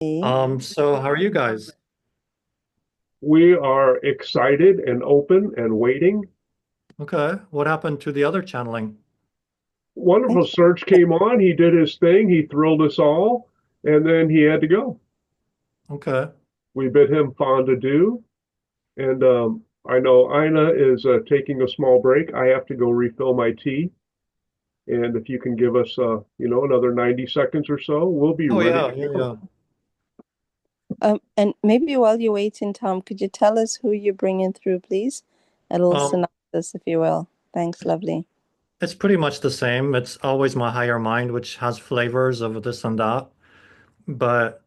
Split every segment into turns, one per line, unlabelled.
So how are you guys?
We are excited and open and waiting.
Okay. What happened to the other channeling?
Wonderful Search came on. He did his thing. He thrilled us all, and then he had to go.
Okay.
We bid him fond adieu. And I know Ina is taking a small break. I have to go refill my tea. And if you can give us, another 90 seconds or so, we'll be
Oh
ready
yeah,
to
yeah,
go.
yeah.
And maybe while you're waiting, Tom, could you tell us who you're bringing through, please? A little
Um,
synopsis, if you will. Thanks, lovely.
it's pretty much the same. It's always my higher mind, which has flavors of this and that. But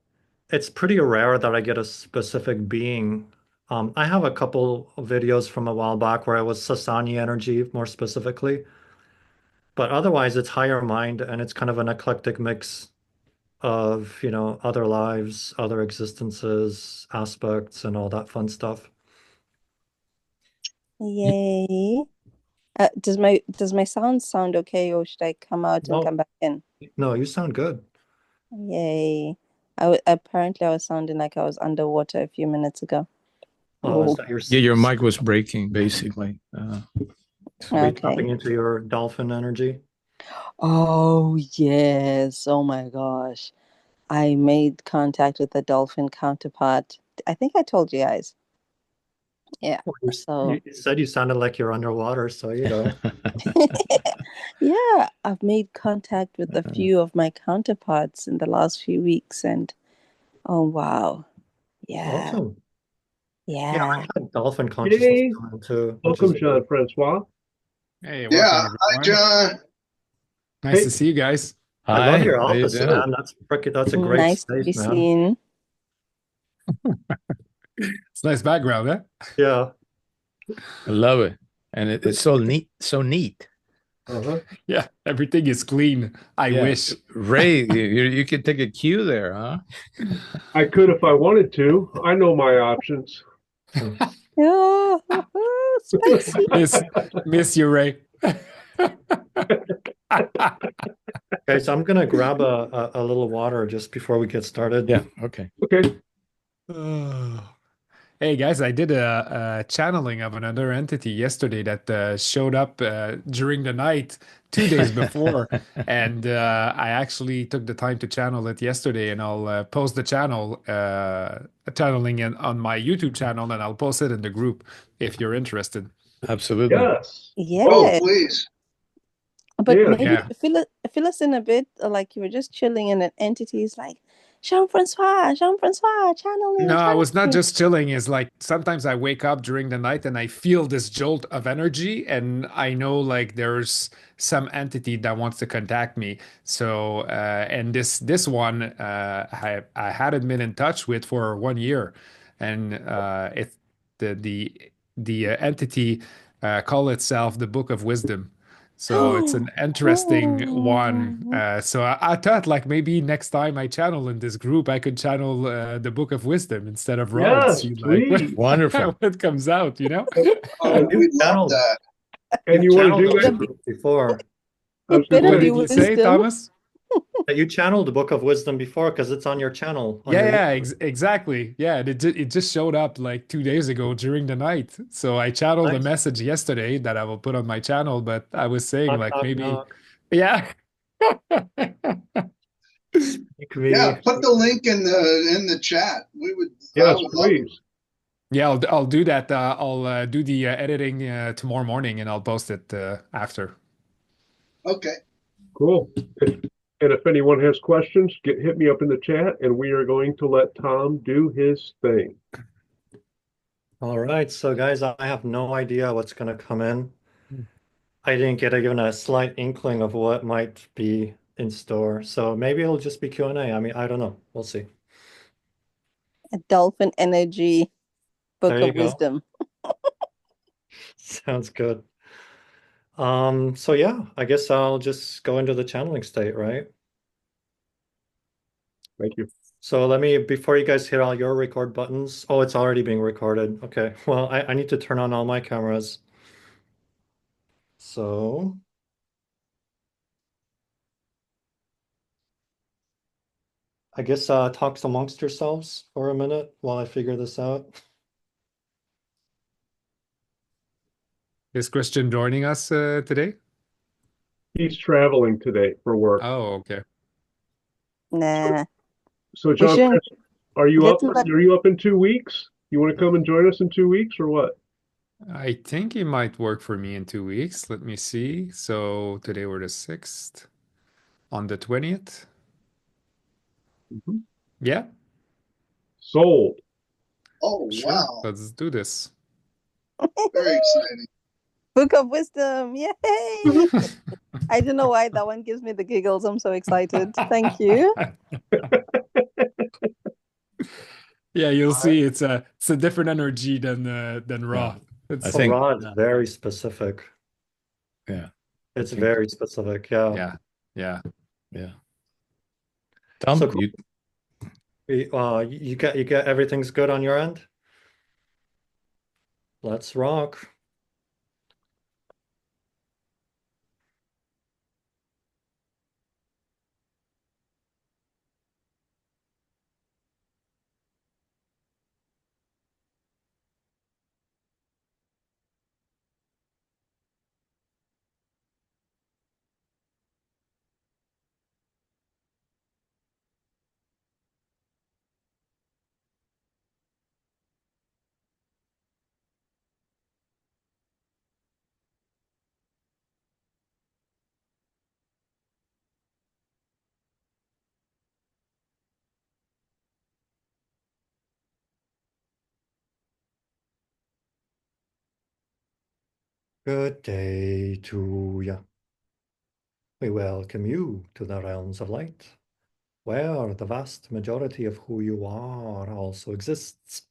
it's pretty rare that I get a specific being. I have a couple of videos from a while back where I was Sassani energy more specifically. But otherwise, it's higher mind and it's kind of an eclectic mix of, other lives, other existences, aspects, and all that fun stuff.
Yay. Does my sound okay, or should I come out and
No,
come back in?
no, you sound good.
Yay. Apparently I was sounding like I was underwater a few minutes ago.
Oh, is
Oh,
that your
Yeah, your mic was breaking, basically.
are you
okay.
tapping into your dolphin energy?
Oh, yes. Oh my gosh. I made contact with the dolphin counterpart. I think I told you guys. Yeah.
Well,
So
you said you sounded like you're underwater, so.
yeah, I've made contact with a few of my counterparts in the last few weeks, and oh wow, yeah,
Awesome. Yeah,
yeah.
I had dolphin consciousness
Yay.
coming too, which is
Welcome,
weird.
Jean-Francois.
Hey, welcome
Yeah, hi
everyone.
John.
Nice
Hey,
to see you guys.
I love
Hi,
your
how you
office,
doing?
man. That's a great
Nice to
space,
be
man.
seen.
It's a nice background, huh?
Yeah.
I love it. And it's so neat, so neat.
uh-huh.
Yeah, everything is clean. I
Yeah,
wish.
Ray, you could take a cue there, huh?
I could if I wanted to. I know my options.
Oh, spicy.
Miss Miss you, Ray.
Okay, so I'm gonna grab a little water just before we get started.
Yeah, okay.
Okay.
Oh. Hey guys, I did a channeling of another entity yesterday that showed up during the night 2 days before, and I actually took the time to channel it yesterday, and I'll post the channeling on my YouTube channel, and I'll post it in the group if you're interested.
Absolutely.
Yes.
Oh,
Yeah,
please.
but
Yes.
maybe
Yeah.
fill us in a bit, like you were just chilling, and an entity is like, Jean-Francois, Jean-Francois,
No,
channeling,
I was not
channeling.
just chilling. It's like sometimes I wake up during the night and I feel this jolt of energy, and I know like there's some entity that wants to contact me. So, and this one, I hadn't been in touch with for 1 year, and it the entity call itself the Book of Wisdom. So it's an interesting one.
Oh.
So I thought like maybe next time I channel in this group, I could channel the Book of Wisdom instead of Rod.
Yes,
See like
please.
Wonderful.
what comes out, you know?
Oh,
And you've
we'd love
channeled
that.
And
you've
you want to
channeled
do
the
Better
that?
be,
book before.
I was
it
going to
better
What
be
say,
did you say,
wisdom.
Thomas?
You channeled the Book of Wisdom before because it's on your channel on
Yeah,
your
yeah,
YouTube.
exactly. Yeah, it just showed up like 2 days ago during the night. So I channeled a
Nice.
message yesterday that I will put on my channel, but I was saying
Knock,
like
knock,
maybe,
knock.
yeah.
Speak
Yeah,
me.
put the link in the chat. I
yes,
would love it.
please.
Yeah, I'll do that. I'll do the editing tomorrow morning and I'll post it after.
Okay.
Cool. And if anyone has questions, hit me up in the chat, and we are going to let Tom do his thing.
All right, so guys, I have no idea what's gonna come in. I didn't get even a slight inkling of what might be in store. So maybe it'll just be Q&A. I mean, I don't know. We'll see.
A dolphin energy book
There you
of
go.
wisdom.
Sounds good. So yeah, I guess I'll just go into the channeling state, right?
Thank you.
So let me, before you guys hit all your record buttons. Oh, it's already being recorded. Okay. Well, I need to turn on all my cameras. So I guess talk amongst yourselves for a minute while I figure this out.
Is Christian joining us today?
He's traveling today for work.
Oh, okay.
Nah,
So
we
John,
shouldn't
are you
get
up?
too much.
Are you up in 2 weeks? You want to come and join us in 2 weeks or what?
I think it might work for me in 2 weeks. Let me see. So today we're the 6th. On the 20th?
Mhm.
Yeah,
Sold.
Oh,
sure.
wow.
Let's do this.
Very exciting.
Book of Wisdom. Yay! I don't know why that one gives me the giggles. I'm so excited. Thank you.
Yeah, you'll see it's a different energy than raw. It's
I think,
Rod is very specific.
yeah,
It's
think-
very specific. Yeah.
yeah, yeah.
yeah.
So
Tom,
cool. You get everything's good on your end? Let's rock. Good day to you. We welcome you to the realms of light, where the vast majority of who you are also exists.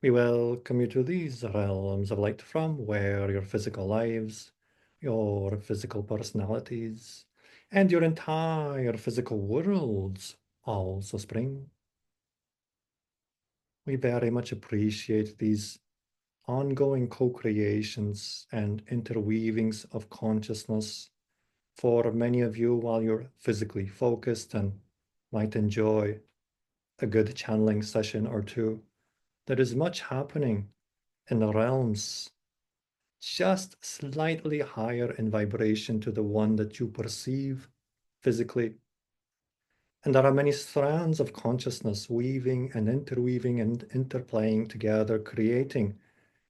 We welcome you to these realms of light from where your physical lives, your physical personalities, and your entire physical worlds also spring. We very much appreciate these ongoing co-creations and interweavings of consciousness for many of you while you're physically focused and might enjoy a good channeling session or two. There is much happening in the realms just slightly higher in vibration to the one that you perceive physically. And there are many strands of consciousness weaving and interweaving and interplaying together, creating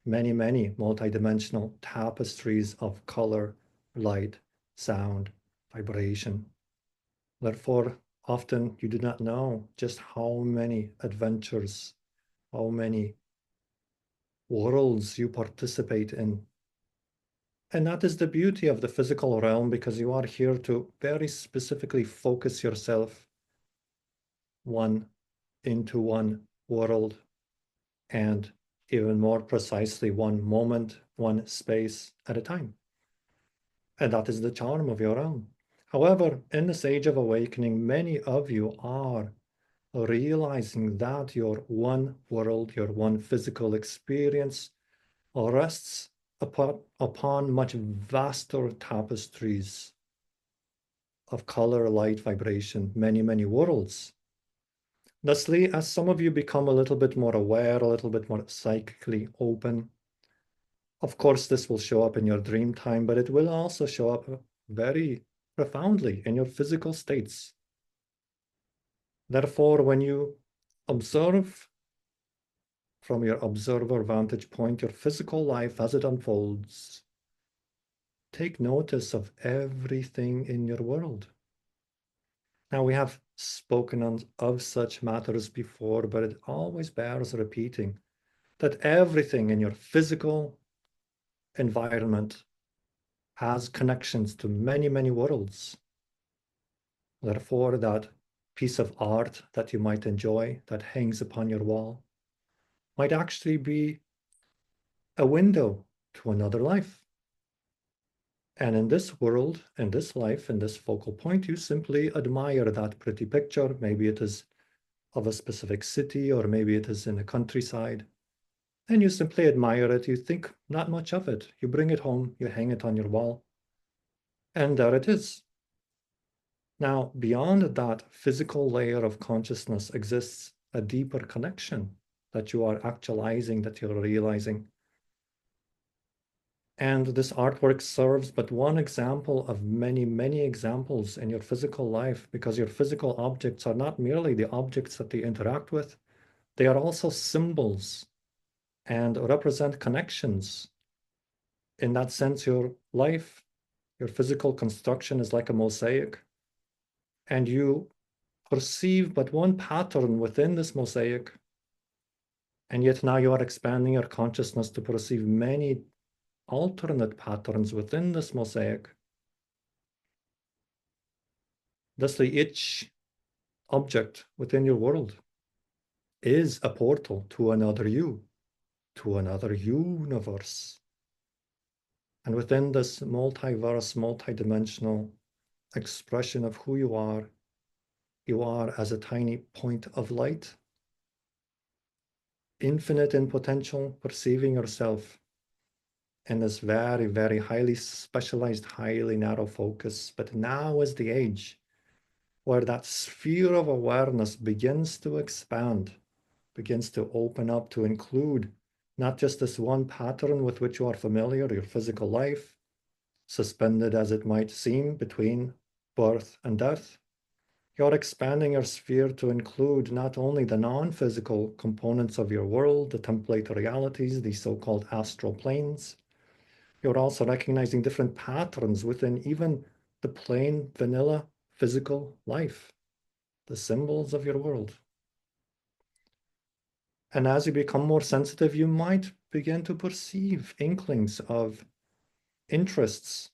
many, many multidimensional tapestries of color, light, sound, vibration. Therefore, often you do not know just how many adventures, how many worlds you participate in. And that is the beauty of the physical realm, because you are here to very specifically focus yourself into one world, and even more precisely, one moment, one space at a time. And that is the charm of your realm. However, in this age of awakening, many of you are realizing that your one world, your one physical experience rests upon much vaster tapestries of color, light, vibration, many, many worlds. Thusly, as some of you become a little bit more aware, a little bit more psychically open, of course, this will show up in your dream time, but it will also show up very profoundly in your physical states. Therefore, when you observe from your observer vantage point your physical life as it unfolds, take notice of everything in your world. Now, we have spoken of such matters before, but it always bears repeating that everything in your physical environment has connections to many, many worlds. Therefore, that piece of art that you might enjoy that hangs upon your wall might actually be a window to another life. And in this world, in this life, in this focal point, you simply admire that pretty picture. Maybe it is of a specific city, or maybe it is in the countryside. And you simply admire it. You think not much of it. You bring it home, you hang it on your wall, and there it is. Now, beyond that physical layer of consciousness exists a deeper connection that you are actualizing, that you're realizing. And this artwork serves but one example of many, many examples in your physical life, because your physical objects are not merely the objects that they interact with, they are also symbols and represent connections. In that sense, your life, your physical construction is like a mosaic, and you perceive but one pattern within this mosaic, and yet now you are expanding your consciousness to perceive many alternate patterns within this mosaic. Thusly, each object within your world is a portal to another you, to another universe. And within this multiverse, multidimensional expression of who you are as a tiny point of light, infinite in potential, perceiving yourself in this very, very highly specialized, highly narrow focus. But now is the age where that sphere of awareness begins to expand, begins to open up to include not just this one pattern with which you are familiar, your physical life, suspended as it might seem between birth and death. You're expanding your sphere to include not only the non-physical components of your world, the template realities, the so-called astral planes. You're also recognizing different patterns within even the plain vanilla physical life, the symbols of your world. And as you become more sensitive, you might begin to perceive inklings of interests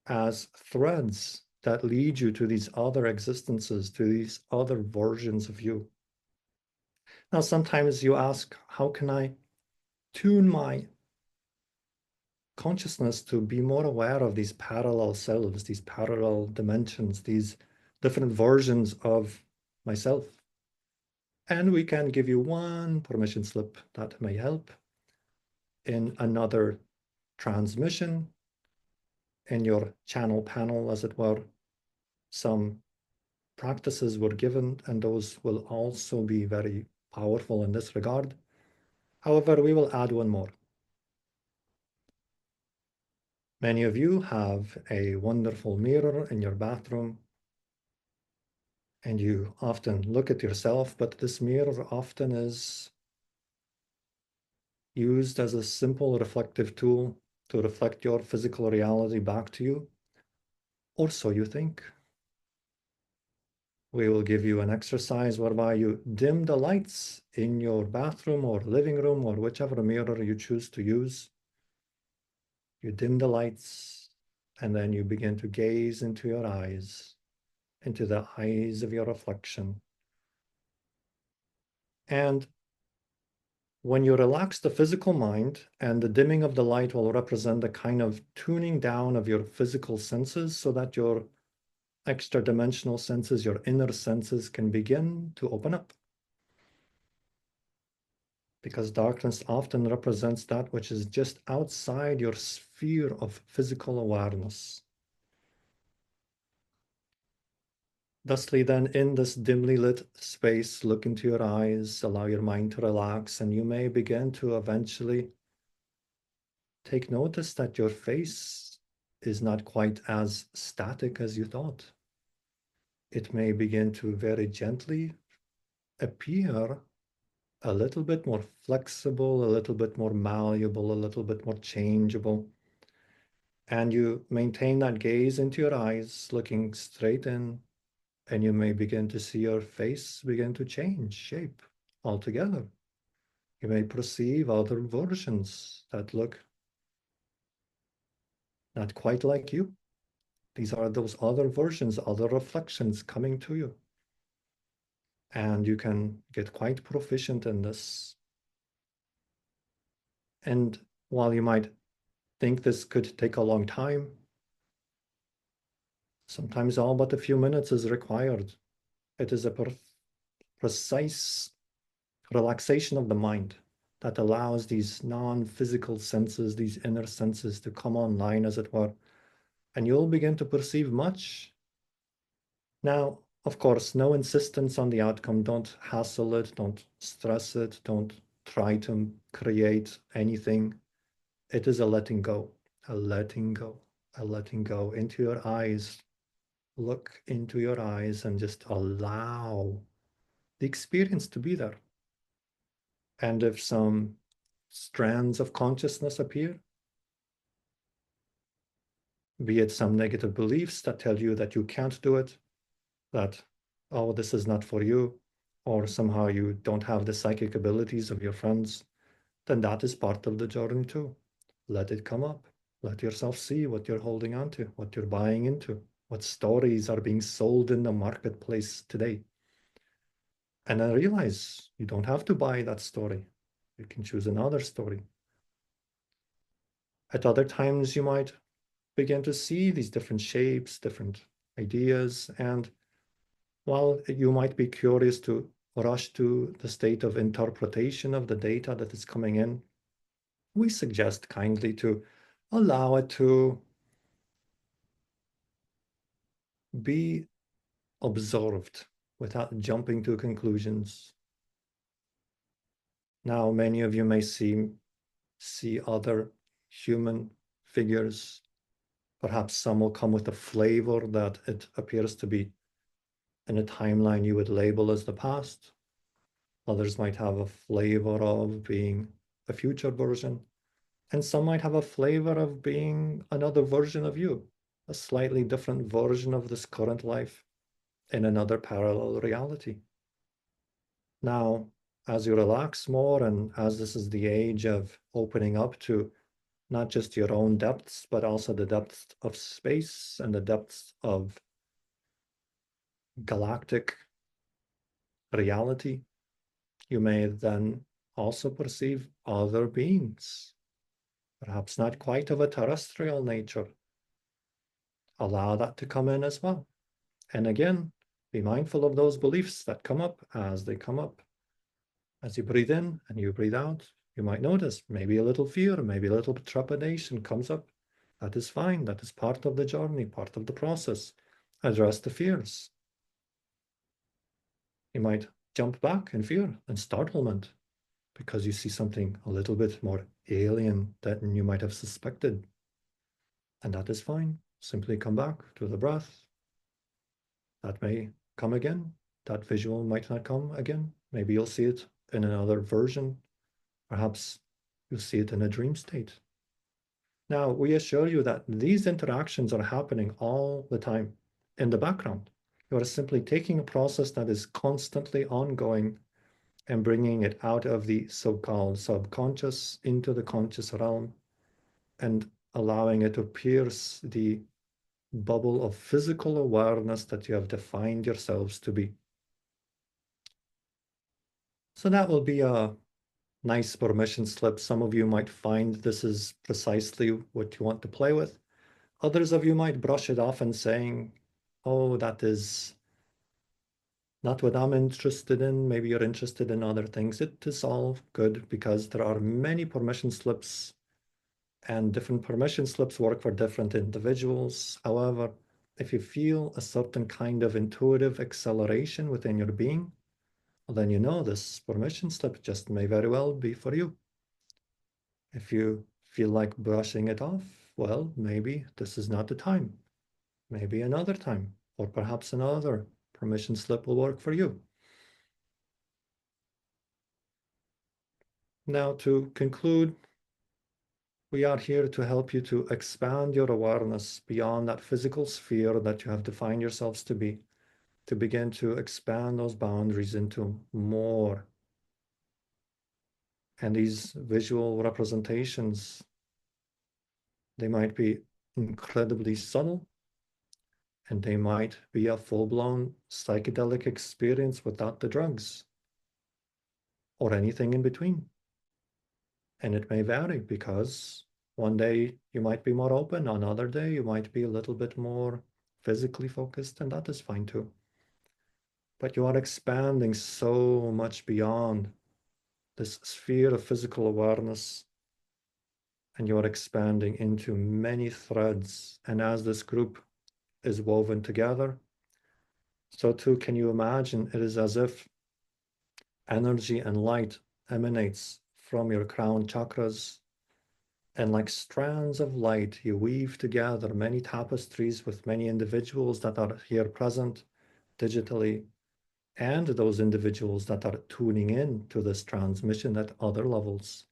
as threads that lead you to these other existences, to these other versions of you. Now, sometimes you ask, how can I tune my consciousness to be more aware of these parallel selves, these parallel dimensions, these different versions of myself? And we can give you one permission slip that may help in another transmission, in your channel panel, as it were. Some practices were given, and those will also be very powerful in this regard. However, we will add one more. Many of you have a wonderful mirror in your bathroom, and you often look at yourself, but this mirror often is used as a simple reflective tool to reflect your physical reality back to you, or so you think. We will give you an exercise whereby you dim the lights in your bathroom or living room or whichever mirror you choose to use. You dim the lights, and then you begin to gaze into your eyes, into the eyes of your reflection. And when you relax the physical mind, and the dimming of the light will represent a kind of tuning down of your physical senses so that your extra dimensional senses, your inner senses, can begin to open up. Because darkness often represents that which is just outside your sphere of physical awareness. Thusly, then, in this dimly lit space, look into your eyes, allow your mind to relax, and you may begin to eventually take notice that your face is not quite as static as you thought. It may begin to very gently appear a little bit more flexible, a little bit more malleable, a little bit more changeable. And you maintain that gaze into your eyes, looking straight in, and you may begin to see your face begin to change shape altogether. You may perceive other versions that look not quite like you. These are those other versions, other reflections coming to you. And you can get quite proficient in this. And while you might think this could take a long time, sometimes all but a few minutes is required. It is a precise relaxation of the mind that allows these non-physical senses, these inner senses, to come online, as it were. And you'll begin to perceive much Now, of course, no insistence on the outcome. Don't hassle it. Don't stress it. Don't try to create anything. It is a letting go, a letting go, a letting go into your eyes. Look into your eyes and just allow the experience to be there. And if some strands of consciousness appear, be it some negative beliefs that tell you that you can't do it, that, oh, this is not for you, or somehow you don't have the psychic abilities of your friends, then that is part of the journey too. Let it come up. Let yourself see what you're holding on to, what you're buying into, what stories are being sold in the marketplace today. And then realize you don't have to buy that story. You can choose another story. At other times, you might begin to see these different shapes, different ideas. And while you might be curious to rush to the state of interpretation of the data that is coming in, we suggest kindly to allow it to be observed without jumping to conclusions. Now, many of you may see other human figures. Perhaps some will come with a flavor that it appears to be in a timeline you would label as the past. Others might have a flavor of being a future version. And some might have a flavor of being another version of you, a slightly different version of this current life in another parallel reality. Now, as you relax more and as this is the age of opening up to not just your own depths, but also the depths of space and the depths of galactic reality, you may then also perceive other beings, perhaps not quite of a terrestrial nature. Allow that to come in as well. And again, be mindful of those beliefs that come up as they come up. As you breathe in and you breathe out, you might notice maybe a little fear, maybe a little trepidation comes up. That is fine. That is part of the journey, part of the process. Address the fears. You might jump back in fear and startlement because you see something a little bit more alien than you might have suspected. And that is fine. Simply come back to the breath. That may come again. That visual might not come again. Maybe you'll see it in another version. Perhaps you'll see it in a dream state. Now, we assure you that these interactions are happening all the time in the background. You are simply taking a process that is constantly ongoing and bringing it out of the so-called subconscious into the conscious realm and allowing it to pierce the bubble of physical awareness that you have defined yourselves to be. So that will be a nice permission slip. Some of you might find this is precisely what you want to play with. Others of you might brush it off and saying, oh, that is not what I'm interested in. Maybe you're interested in other things. It is all good because there are many permission slips and different permission slips work for different individuals. However, if you feel a certain kind of intuitive acceleration within your being, well, then you know this permission slip just may very well be for you. If you feel like brushing it off, well, maybe this is not the time. Maybe another time, or perhaps another permission slip will work for you. Now, to conclude, we are here to help you to expand your awareness beyond that physical sphere that you have defined yourselves to be, to begin to expand those boundaries into more. And these visual representations, they might be incredibly subtle, and they might be a full-blown psychedelic experience without the drugs, or anything in between. And it may vary because one day you might be more open, another day you might be a little bit more physically focused, and that is fine too. But you are expanding so much beyond this sphere of physical awareness, and you are expanding into many threads. And as this group is woven together, So too, can you imagine it is as if energy and light emanates from your crown chakras, and like strands of light, you weave together many tapestries with many individuals that are here present digitally, and those individuals that are tuning in to this transmission at other levels,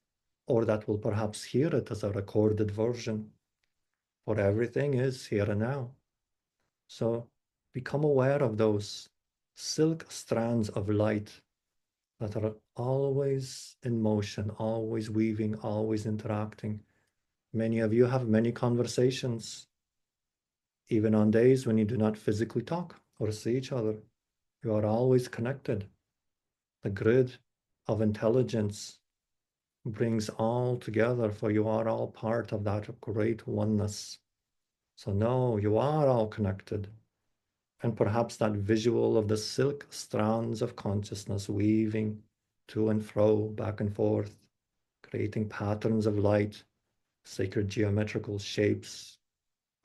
or that will perhaps hear it as a recorded version. For everything is here and now. So become aware of those silk strands of light that are always in motion, always weaving, always interacting. Many of you have many conversations, even on days when you do not physically talk or see each other. You are always connected. The grid of intelligence brings all together, for you are all part of that great oneness. So no, you are all connected. And perhaps that visual of the silk strands of consciousness weaving to and fro, back and forth, creating patterns of light, sacred geometrical shapes,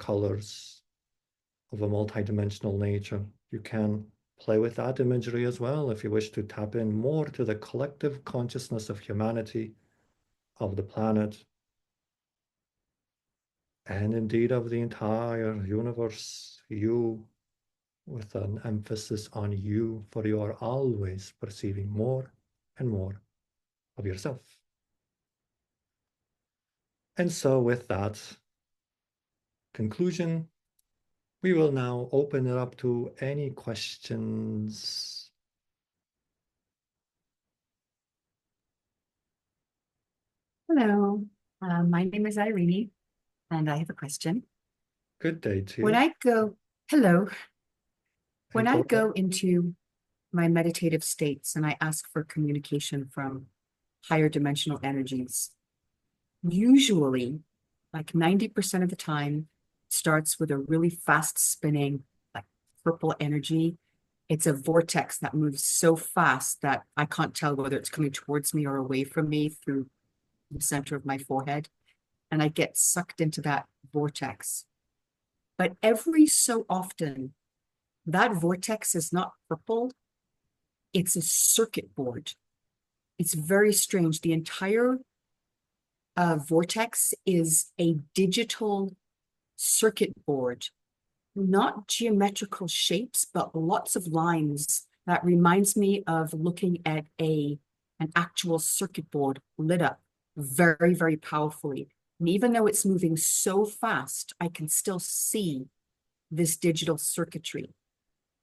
colors of a multidimensional nature. You can play with that imagery as well if you wish to tap in more to the collective consciousness of humanity, of the planet, and indeed of the entire universe. You, with an emphasis on you, for you are always perceiving more and more of yourself. And so, with that conclusion, we will now open it up to any questions.
Hello, my name is Irene, and I have a question.
Good day to
When
you.
I go, hello, when
And
I
go
go
ahead.
into my meditative states and I ask for communication from higher dimensional energies, usually, like 90% of the time, starts with a really fast spinning, like purple energy. It's a vortex that moves so fast that I can't tell whether it's coming towards me or away from me through the center of my forehead. And I get sucked into that vortex. But every so often, that vortex is not purple, it's a circuit board. It's very strange. The entire vortex is a digital circuit board, not geometrical shapes, but lots of lines. That reminds me of looking at an actual circuit board lit up very, very powerfully. And even though it's moving so fast, I can still see this digital circuitry.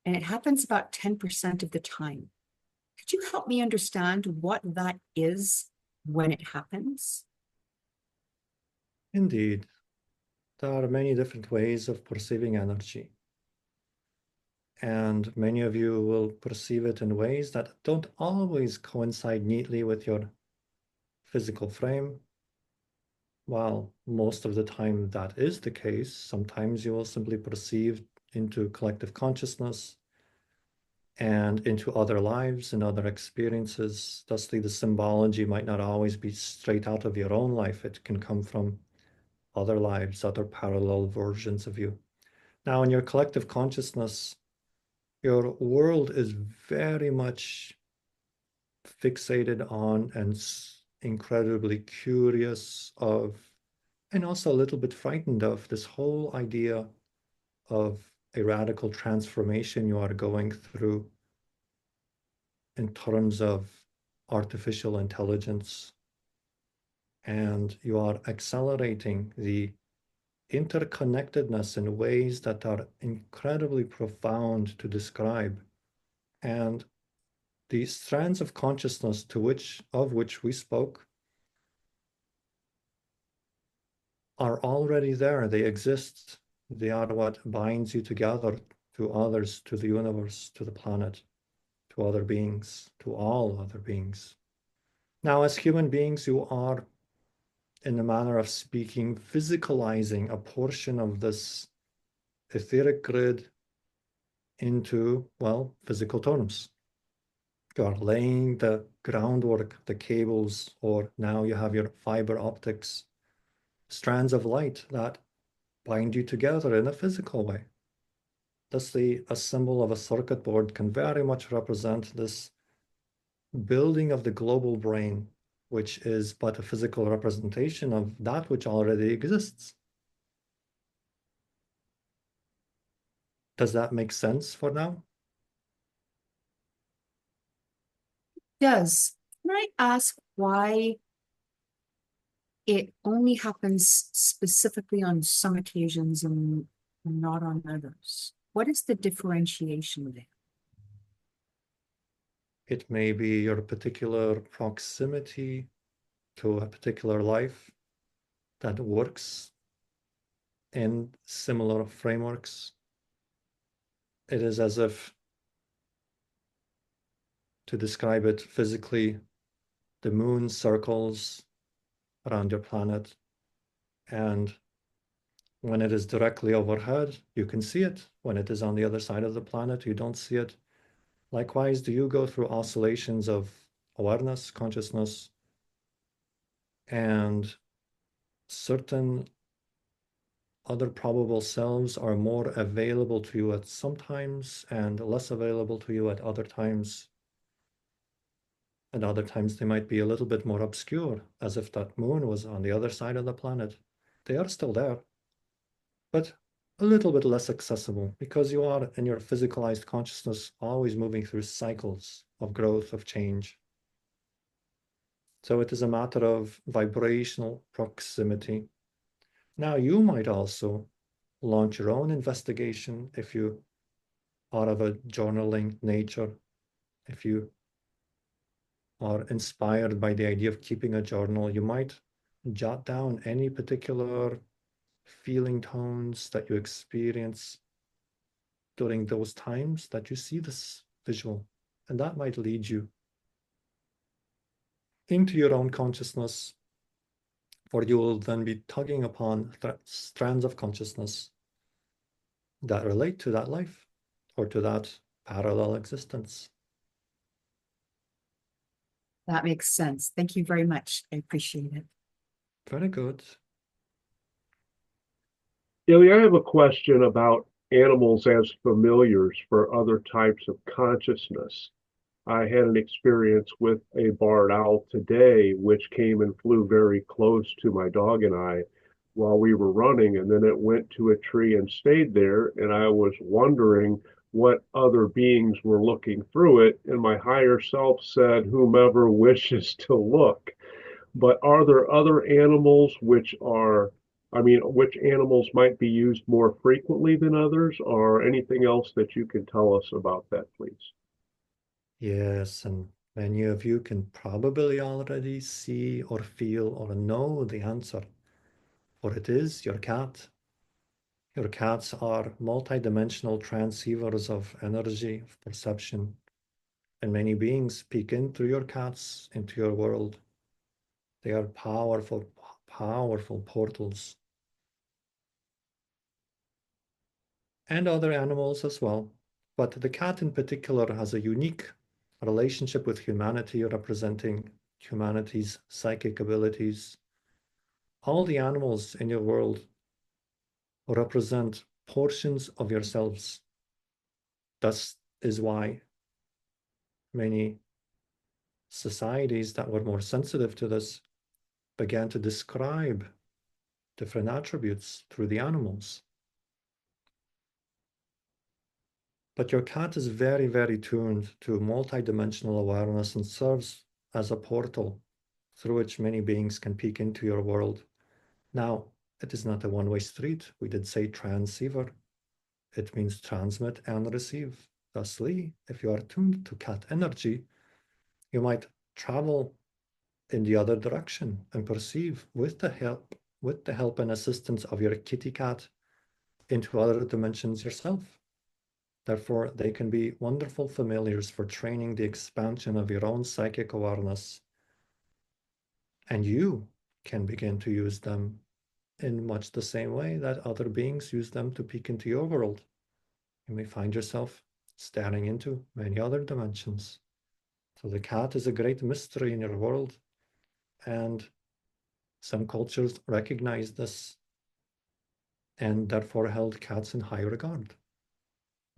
And it happens about 10% of the time. Could you help me understand what that is when it happens?
Indeed, there are many different ways of perceiving energy. And many of you will perceive it in ways that don't always coincide neatly with your physical frame. While most of the time that is the case, sometimes you will simply perceive into collective consciousness and into other lives and other experiences. Thusly, the symbology might not always be straight out of your own life. It can come from other lives, other parallel versions of you. Now, in your collective consciousness, your world is very much fixated on and incredibly curious of, and also a little bit frightened of this whole idea of a radical transformation you are going through in terms of artificial intelligence. And you are accelerating the interconnectedness in ways that are incredibly profound to describe. And the strands of consciousness of which we spoke are already there. They exist. They are what binds you together to others, to the universe, to the planet, to other beings, to all other beings. Now, as human beings, you are, in a manner of speaking, physicalizing a portion of this etheric grid into, well, physical terms. You are laying the groundwork, the cables, or now you have your fiber optics, strands of light that bind you together in a physical way. Thusly, a symbol of a circuit board can very much represent this building of the global brain, which is but a physical representation of that which already exists. Does that make sense for now?
Does. Can I ask why it only happens specifically on some occasions and not on others? What is the differentiation there?
It may be your particular proximity to a particular life that works in similar frameworks. It is as if, to describe it physically, the moon circles around your planet, and when it is directly overhead, you can see it. When it is on the other side of the planet, you don't see it. Likewise, do you go through oscillations of awareness, consciousness, and certain other probable selves are more available to you at some times and less available to you at other times. And other times they might be a little bit more obscure, as if that moon was on the other side of the planet. They are still there, but a little bit less accessible because you are in your physicalized consciousness always moving through cycles of growth, of change. So it is a matter of vibrational proximity. Now you might also launch your own investigation if you are of a journaling nature, if you are inspired by the idea of keeping a journal, you might jot down any particular feeling tones that you experience during those times that you see this visual. And that might lead you into your own consciousness, for you will then be tugging upon strands of consciousness that relate to that life or to that parallel existence.
That makes sense. Thank you very much. I appreciate it.
Very good.
Ilya, I have a question about animals as familiars for other types of consciousness. I had an experience with a barred owl today, which came and flew very close to my dog and I while we were running, and then it went to a tree and stayed there. And I was wondering what other beings were looking through it. And my higher self said, whomever wishes to look. But are there other animals which animals might be used more frequently than others, or anything else that you can tell us about that, please?
Yes, and many of you can probably already see or feel or know the answer, for it is your cat. Your cats are multidimensional transceivers of energy, of perception, and many beings peek in through your cats into your world. They are powerful, powerful portals. And other animals as well. But the cat in particular has a unique relationship with humanity, representing humanity's psychic abilities. All the animals in your world represent portions of yourselves. Thus is why many societies that were more sensitive to this began to describe different attributes through the animals. But your cat is very, very tuned to multidimensional awareness and serves as a portal through which many beings can peek into your world. Now, it is not a one-way street. We did say transceiver. It means transmit and receive. Thusly, if you are tuned to cat energy, you might travel in the other direction and perceive with the help and assistance of your kitty cat into other dimensions yourself. Therefore, they can be wonderful familiars for training the expansion of your own psychic awareness. And you can begin to use them in much the same way that other beings use them to peek into your world. You may find yourself staring into many other dimensions. So the cat is a great mystery in your world, and some cultures recognize this and therefore held cats in high regard.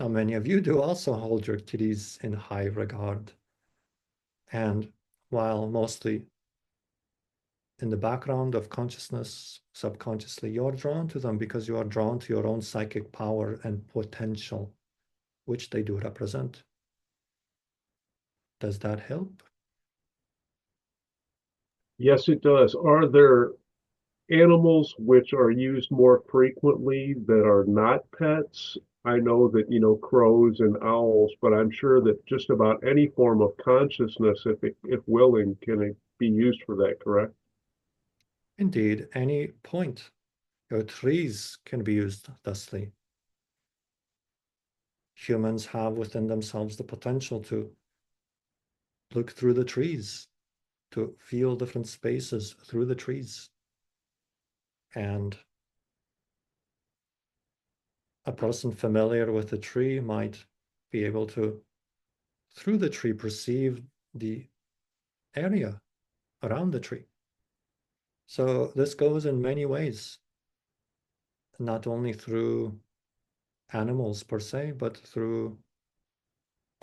Now, many of you do also hold your kitties in high regard. And while mostly in the background of consciousness, subconsciously, you're drawn to them because you are drawn to your own psychic power and potential, which they do represent. Does that help?
Yes, it does. Are there animals which are used more frequently that are not pets? I know that, crows and owls, but I'm sure that just about any form of consciousness, if willing, can be used for that, correct?
Indeed, any point. Your trees can be used thusly. Humans have within themselves the potential to look through the trees, to feel different spaces through the trees. And a person familiar with the tree might be able to, through the tree, perceive the area around the tree. So this goes in many ways, not only through animals per se, but through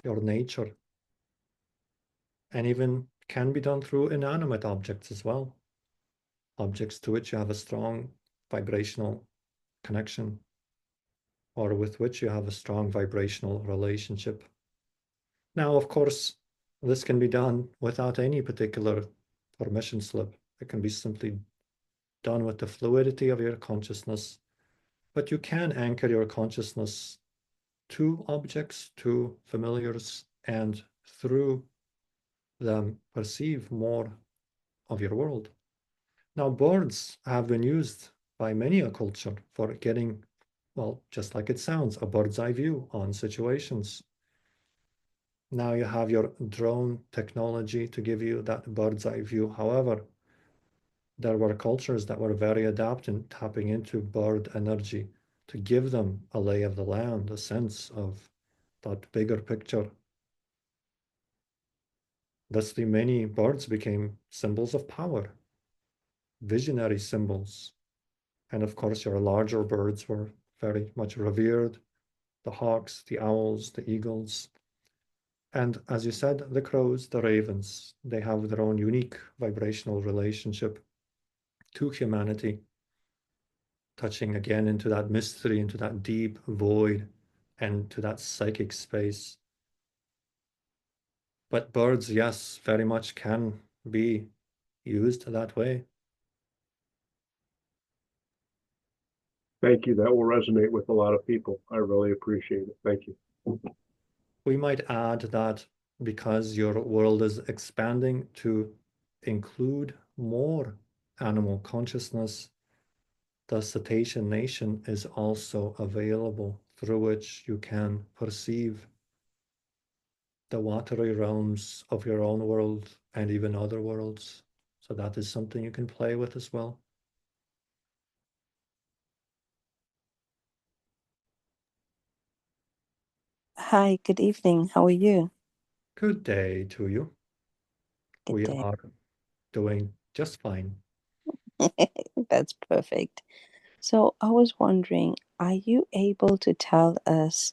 your nature, and even can be done through inanimate objects as well, objects to which you have a strong vibrational connection or with which you have a strong vibrational relationship. Now, of course, this can be done without any particular permission slip. It can be simply done with the fluidity of your consciousness, but you can anchor your consciousness to objects, to familiars, and through them perceive more of your world. Now, birds have been used by many a culture for getting, well, just like it sounds, a bird's eye view on situations. Now you have your drone technology to give you that bird's eye view. However, there were cultures that were very adept in tapping into bird energy to give them a lay of the land, a sense of that bigger picture. Thusly, many birds became symbols of power, visionary symbols. And of course, your larger birds were very much revered, the hawks, the owls, the eagles. And as you said, the crows, the ravens, they have their own unique vibrational relationship to humanity, touching again into that mystery, into that deep void, and to that psychic space. But birds, yes, very much can be used that way.
Thank you. That will resonate with a lot of people. I really appreciate it. Thank you.
We might add that because your world is expanding to include more animal consciousness, the cetacean nation is also available through which you can perceive the watery realms of your own world and even other worlds. So that is something you can play with as well.
Hi, good evening. How are you?
Good day to you.
Good
We
day.
are doing just fine.
That's perfect. So I was wondering, are you able to tell us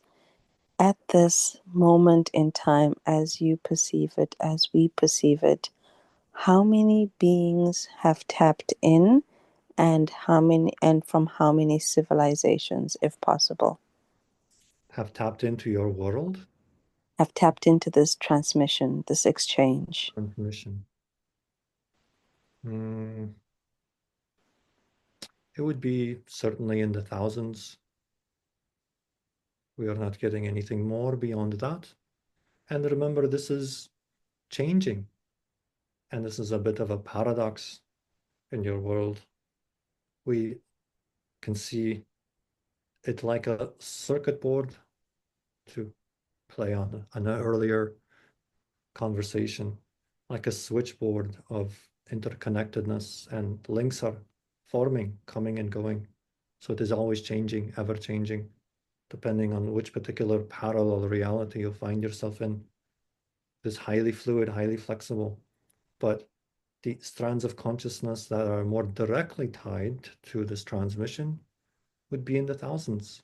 at this moment in time, as you perceive it, as we perceive it, how many beings have tapped in and how many, and from how many civilizations, if possible,
Have tapped into your world
have tapped into this transmission, this exchange?
transmission. Mm, it would be certainly in the thousands. We are not getting anything more beyond that. And remember, this is changing. And this is a bit of a paradox in your world. We can see it like a circuit board, to play on an earlier conversation, like a switchboard of interconnectedness, and links are forming, coming and going. So it is always changing, ever changing, depending on which particular parallel reality you find yourself in. It is highly fluid, highly flexible, but the strands of consciousness that are more directly tied to this transmission would be in the thousands.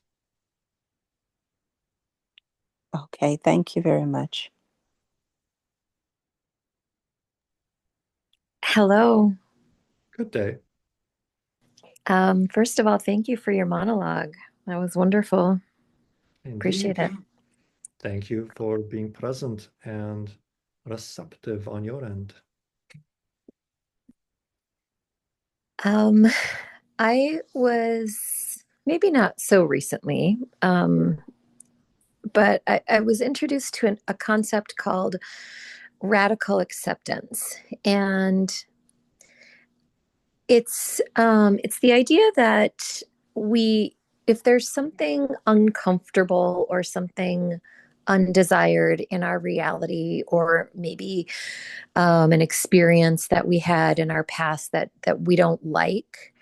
Okay, thank you very much.
Hello.
Good day.
First of all, thank you for your monologue. That was wonderful. Appreciate
Indeed.
it.
Thank you for being present and receptive on your end.
Um, I was maybe not so recently, but I was introduced to a concept called radical acceptance, and it's the idea that we, if there's something uncomfortable or something undesired in our reality, or maybe an experience that we had in our past that we don't like,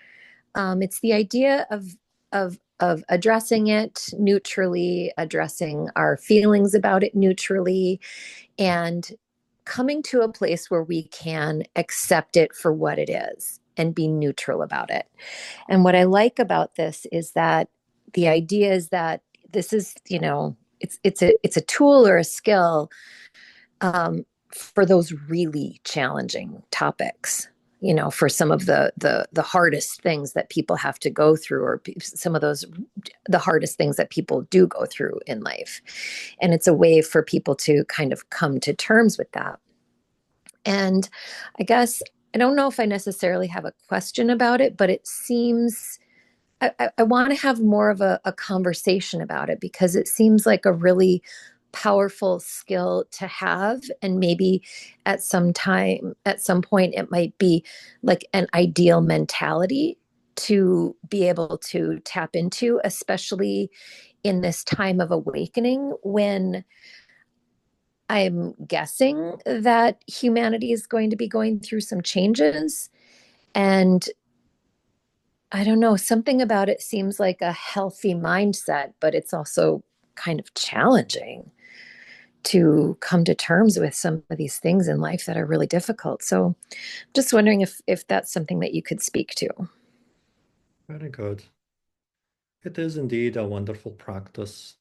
it's the idea of addressing it neutrally, addressing our feelings about it neutrally, and coming to a place where we can accept it for what it is and be neutral about it. And what I like about this is that the idea is that this is, it's a tool or a skill, for those really challenging topics, for some of the hardest things that people have to go through, or some of those the hardest things that people do go through in life. And it's a way for people to kind of come to terms with that. And I guess I don't know if I necessarily have a question about it, but it seems I want to have more of a conversation about it, because it seems like a really powerful skill to have. And maybe at some time, at some point, it might be like an ideal mentality to be able to tap into, especially in this time of awakening, when I'm guessing that humanity is going to be going through some changes. And I don't know, something about it seems like a healthy mindset, but it's also kind of challenging to come to terms with some of these things in life that are really difficult. So just wondering if that's something that you could speak to.
Very good. It is indeed a wonderful practice.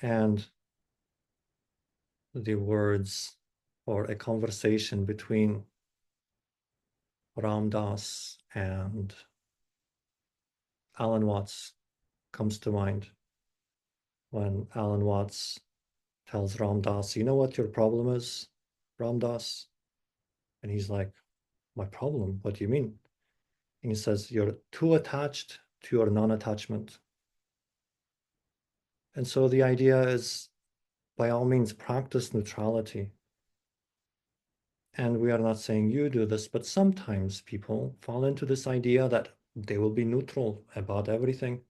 And the words or a conversation between Ram Dass and Alan Watts comes to mind when Alan Watts tells Ram Dass, you know what your problem is, Ram Dass? And he's like, my problem? What do you mean? And he says, you're too attached to your non-attachment. And so the idea is, by all means, practice neutrality. And we are not saying you do this, but sometimes people fall into this idea that they will be neutral about everything,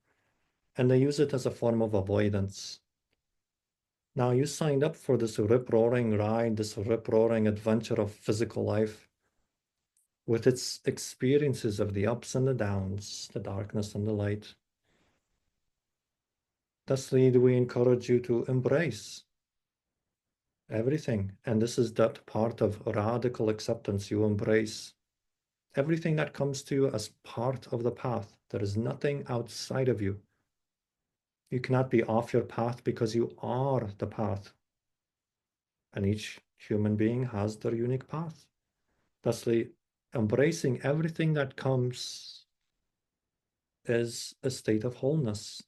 and they use it as a form of avoidance. Now, you signed up for this rip-roaring ride, this rip-roaring adventure of physical life, with its experiences of the ups and the downs, the darkness and the light. Thusly, do we encourage you to embrace everything. And this is that part of radical acceptance. You embrace everything that comes to you as part of the path. There is nothing outside of you. You cannot be off your path because you are the path. And each human being has their unique path. Thusly, embracing everything that comes is a state of wholeness,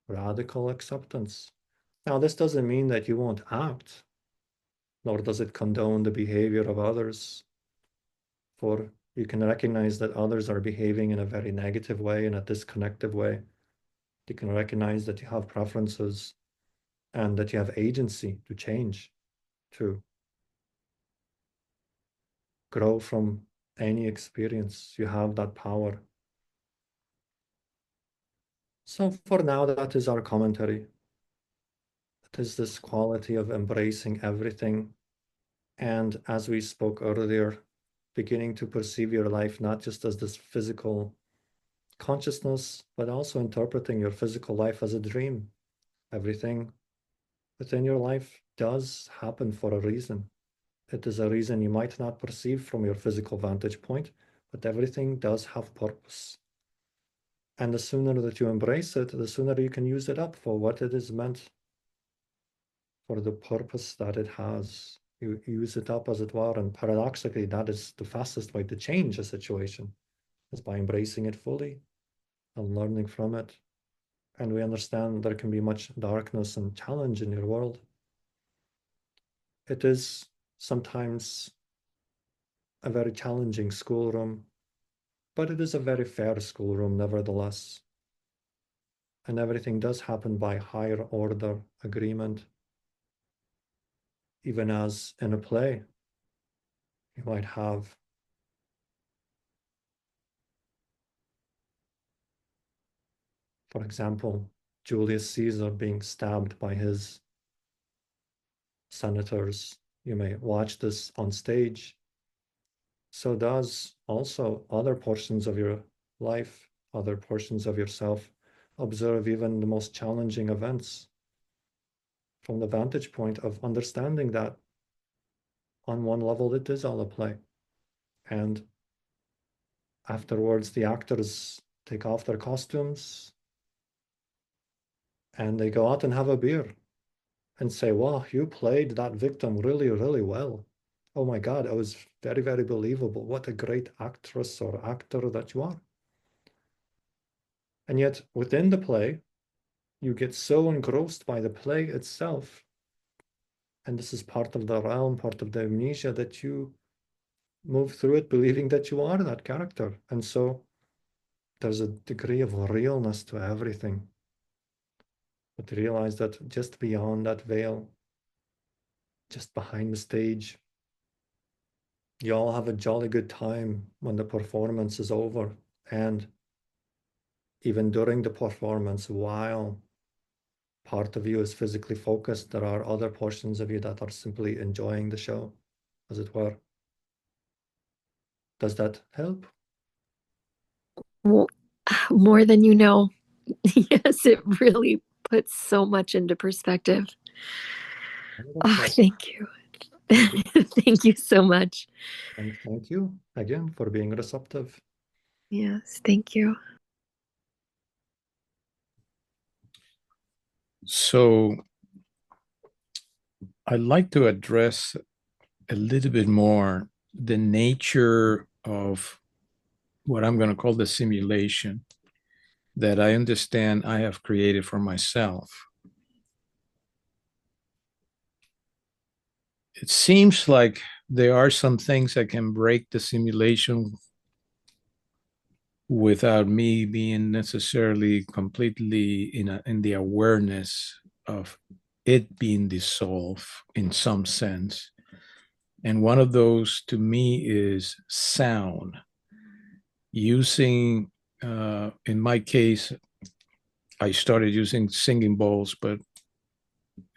radical acceptance. Now, this doesn't mean that you won't act, nor does it condone the behavior of others. For you can recognize that others are behaving in a very negative way, in a disconnected way. You can recognize that you have preferences and that you have agency to change, to grow from any experience. You have that power. So for now, that is our commentary. It is this quality of embracing everything. And as we spoke earlier, beginning to perceive your life not just as this physical consciousness, but also interpreting your physical life as a dream. Everything within your life does happen for a reason. It is a reason you might not perceive from your physical vantage point, but everything does have purpose. And the sooner that you embrace it, the sooner you can use it up for what it is meant, for the purpose that it has. You use it up, as it were, and paradoxically, that is the fastest way to change a situation, is by embracing it fully and learning from it. And we understand there can be much darkness and challenge in your world. It is sometimes a very challenging schoolroom, but it is a very fair schoolroom nevertheless. And everything does happen by higher order agreement. Even as in a play, you might have for example, Julius Caesar being stabbed by his senators. You may watch this on stage. So does also other portions of your life, other portions of yourself, observe even the most challenging events from the vantage point of understanding that on one level it is all a play. And afterwards, the actors take off their costumes and they go out and have a beer and say, wow, you played that victim really, really well. Oh my God, it was very, very believable. What a great actress or actor that you are. And yet within the play, you get so engrossed by the play itself. And this is part of the realm, part of the amnesia, that you move through it believing that you are that character. And so there's a degree of realness to everything. But realize that just beyond that veil, just behind the stage, you all have a jolly good time when the performance is over. And even during the performance, while part of you is physically focused, there are other portions of you that are simply enjoying the show, as it were. Does that help?
Well, more than you know. Yes, it really puts so much into perspective. Oh,
Wonderful.
thank you.
Thank you.
Thank you so much.
And thank you again for being receptive.
Yes, thank you.
So I'd like to address a little bit more the nature of what I'm going to call the simulation that I understand I have created for myself. It seems like there are some things that can break the simulation without me being necessarily completely in the awareness of it being dissolved in some sense. And one of those to me is sound. Using, in my case, I started using singing bowls, but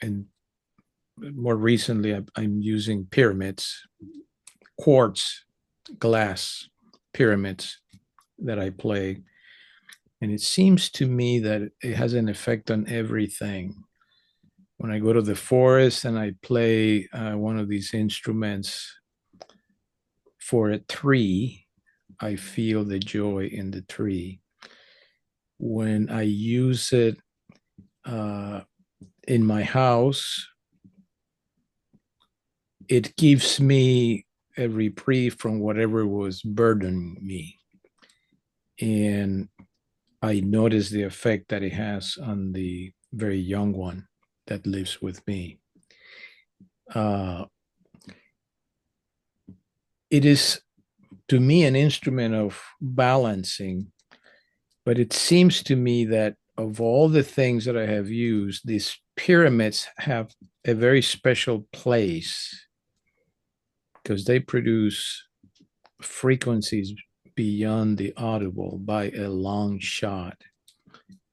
and more recently I'm using pyramids, quartz glass pyramids that I play. And it seems to me that it has an effect on everything. When I go to the forest and I play one of these instruments for a tree, I feel the joy in the tree. When I use it in my house, it gives me a reprieve from whatever was burdening me. And I notice the effect that it has on the very young one that lives with me. It is, to me, an instrument of balancing, but it seems to me that of all the things that I have used, these pyramids have a very special place because they produce frequencies beyond the audible by a long shot,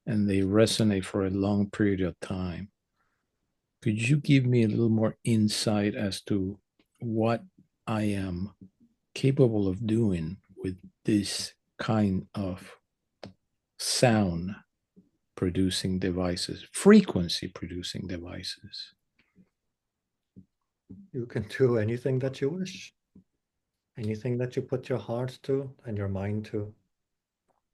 and they resonate for a long period of time. Could you give me a little more insight as to what I am capable of doing with this kind of sound producing devices, frequency producing devices?
You can do anything that you wish, anything that you put your heart to and your mind to.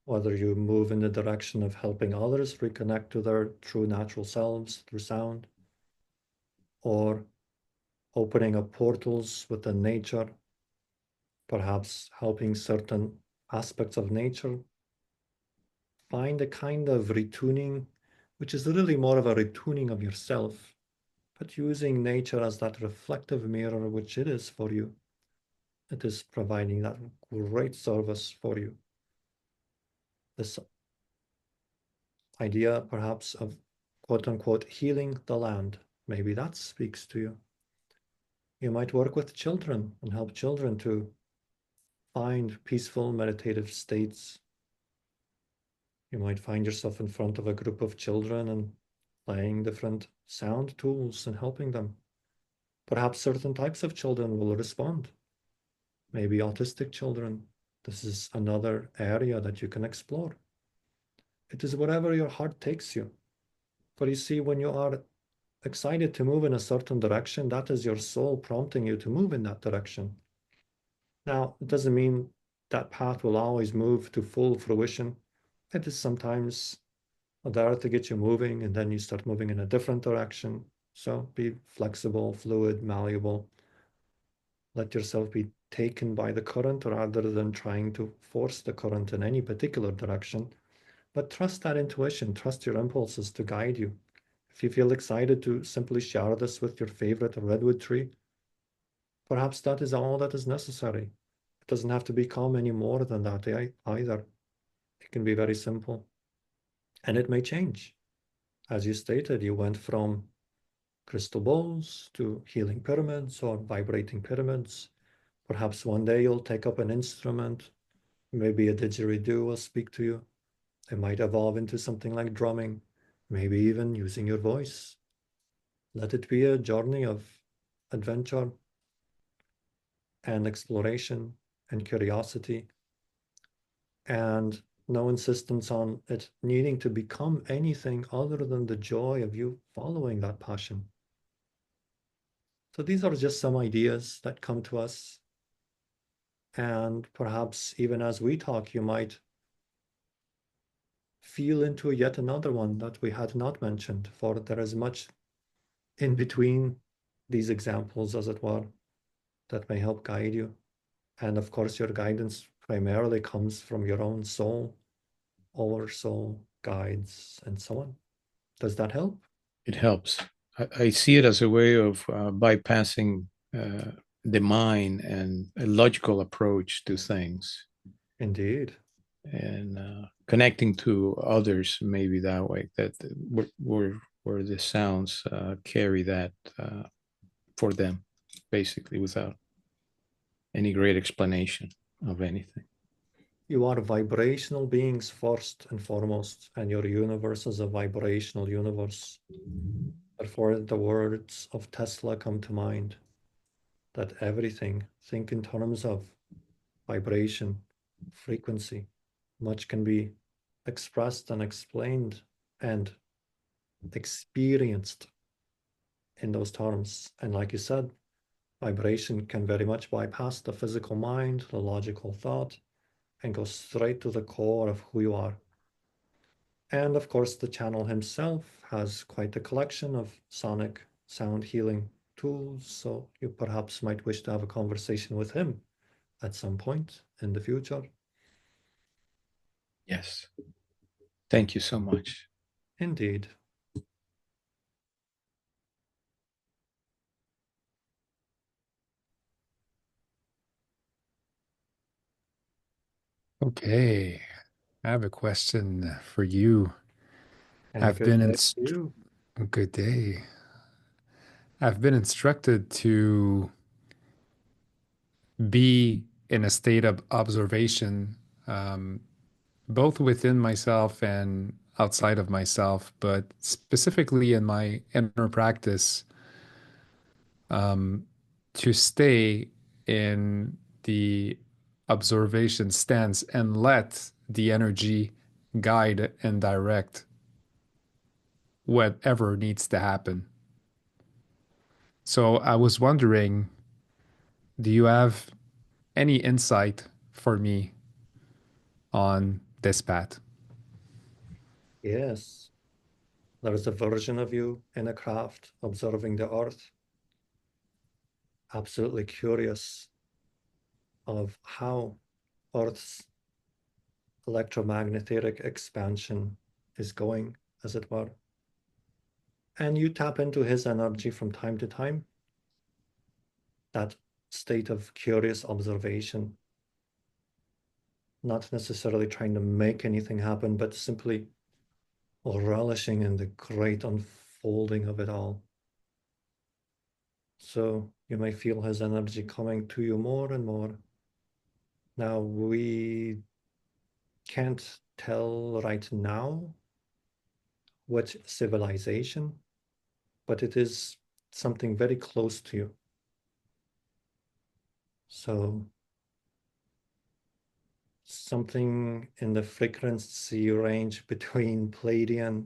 whether you move in the direction of helping others reconnect to their true natural selves through sound, or opening up portals within nature, perhaps helping certain aspects of nature find a kind of retuning, which is really more of a retuning of yourself, but using nature as that reflective mirror, which it is for you. It is providing that great service for you. This idea, perhaps, of quote unquote healing the land, maybe that speaks to you. You might work with children and help children to find peaceful meditative states. You might find yourself in front of a group of children and playing different sound tools and helping them. Perhaps certain types of children will respond. Maybe autistic children. This is another area that you can explore. It is wherever your heart takes you. But you see, when you are excited to move in a certain direction, that is your soul prompting you to move in that direction. Now, it doesn't mean that path will always move to full fruition. It is sometimes there to get you moving, and then you start moving in a different direction. So be flexible, fluid, malleable. Let yourself be taken by the current rather than trying to force the current in any particular direction. But trust that intuition, trust your impulses to guide you. If you feel excited to simply share this with your favorite redwood tree, perhaps that is all that is necessary. It doesn't have to become any more than that either. It can be very simple. And it may change. As you stated, you went from crystal balls to healing pyramids or vibrating pyramids. Perhaps one day you'll take up an instrument. Maybe a didgeridoo will speak to you. It might evolve into something like drumming, maybe even using your voice. Let it be a journey of adventure and exploration and curiosity, and no insistence on it needing to become anything other than the joy of you following that passion. So these are just some ideas that come to us. And perhaps even as we talk, you might feel into yet another one that we had not mentioned, for there is much in between these examples, as it were, that may help guide you. And of course, your guidance primarily comes from your own soul, or soul guides, and so on. Does that help?
It helps. I see it as a way of bypassing the mind and a logical approach to things
Indeed.
and connecting to others maybe that way, that where the sounds carry that for them, basically, without any great explanation of anything.
You are vibrational beings first and foremost, and your universe is a vibrational universe. Therefore, the words of Tesla come to mind, that everything, think in terms of vibration, frequency. Much can be expressed and explained and experienced in those terms. And like you said, vibration can very much bypass the physical mind, the logical thought, and go straight to the core of who you are. And of course, the channel himself has quite a collection of sonic sound healing tools, so you perhaps might wish to have a conversation with him at some point in the future.
Yes. Thank you so much.
Indeed.
Okay, I have a question for you.
And a
I've
good
been in
day to you.
good day. I've been instructed to be in a state of observation, um, both within myself and outside of myself, but specifically in my inner practice, um, to stay in the observation stance and let the energy guide and direct whatever needs to happen. So I was wondering, do you have any insight for me on this path.
Yes, there is a version of you in a craft observing the earth, absolutely curious of how Earth's electromagnetic expansion is going, as it were. And you tap into his energy from time to time, that state of curious observation, not necessarily trying to make anything happen, but simply relishing in the great unfolding of it all. So you may feel his energy coming to you more and more. Now, we can't tell right now which civilization, but it is something very close to you. So something in the frequency range between Palladian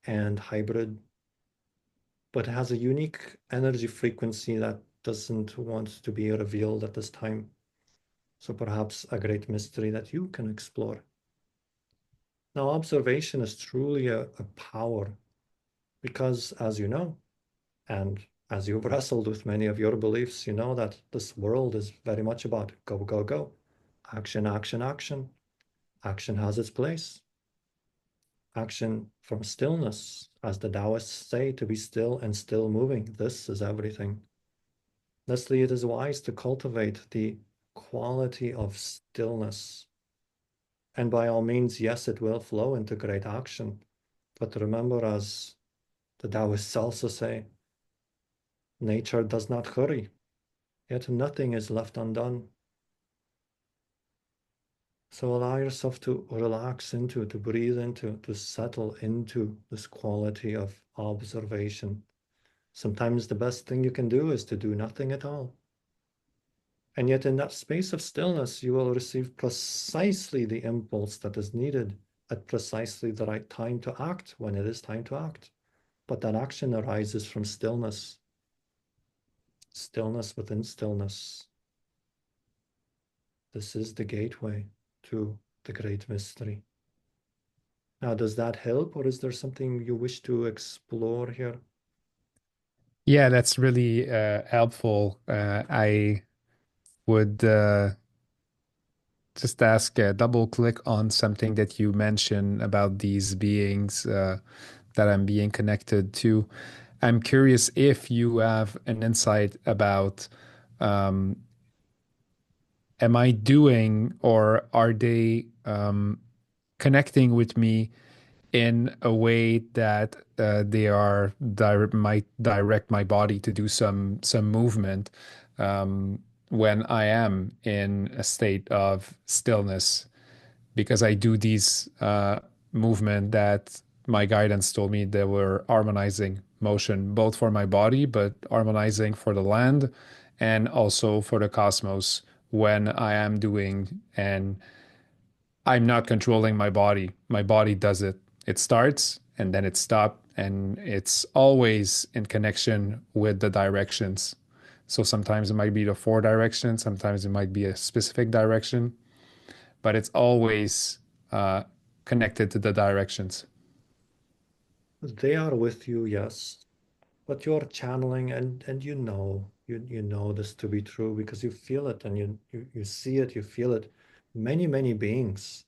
and hybrid, but has a unique energy frequency that doesn't want to be revealed at this time. So perhaps a great mystery that you can explore. Now, observation is truly a power because, as you know, and as you've wrestled with many of your beliefs, you know that this world is very much about go, go, go. Action, action, action. Action has its place. Action from stillness, as the Taoists say, to be still and still moving. This is everything. Thusly, it is wise to cultivate the quality of stillness. And by all means, yes, it will flow into great action. But remember, as the Taoists also say, nature does not hurry, yet nothing is left undone. So allow yourself to relax into, to breathe into, to settle into this quality of observation. Sometimes the best thing you can do is to do nothing at all. And yet in that space of stillness, you will receive precisely the impulse that is needed at precisely the right time to act when it is time to act. But that action arises from stillness, stillness within stillness. This is the gateway to the great mystery. Now, does that help, or is there something you wish to explore here?
Yeah, that's really helpful. I would just ask, double click on something that you mentioned about these beings that I'm being connected to. I'm curious if you have an insight about am I doing or are they connecting with me in a way that they are might direct my body to do some movement when I am in a state of stillness, because I do these movement that my guidance told me they were harmonizing motion, both for my body, but harmonizing for the land and also for the cosmos when I am doing, and I'm not controlling my body. My body does it. It starts and then it stops, and it's always in connection with the directions. So sometimes it might be the four directions, sometimes it might be a specific direction, but it's always connected to the directions.
They are with you, yes, but you're channeling, and you know this to be true because you feel it and you see it, you feel it. Many, many beings,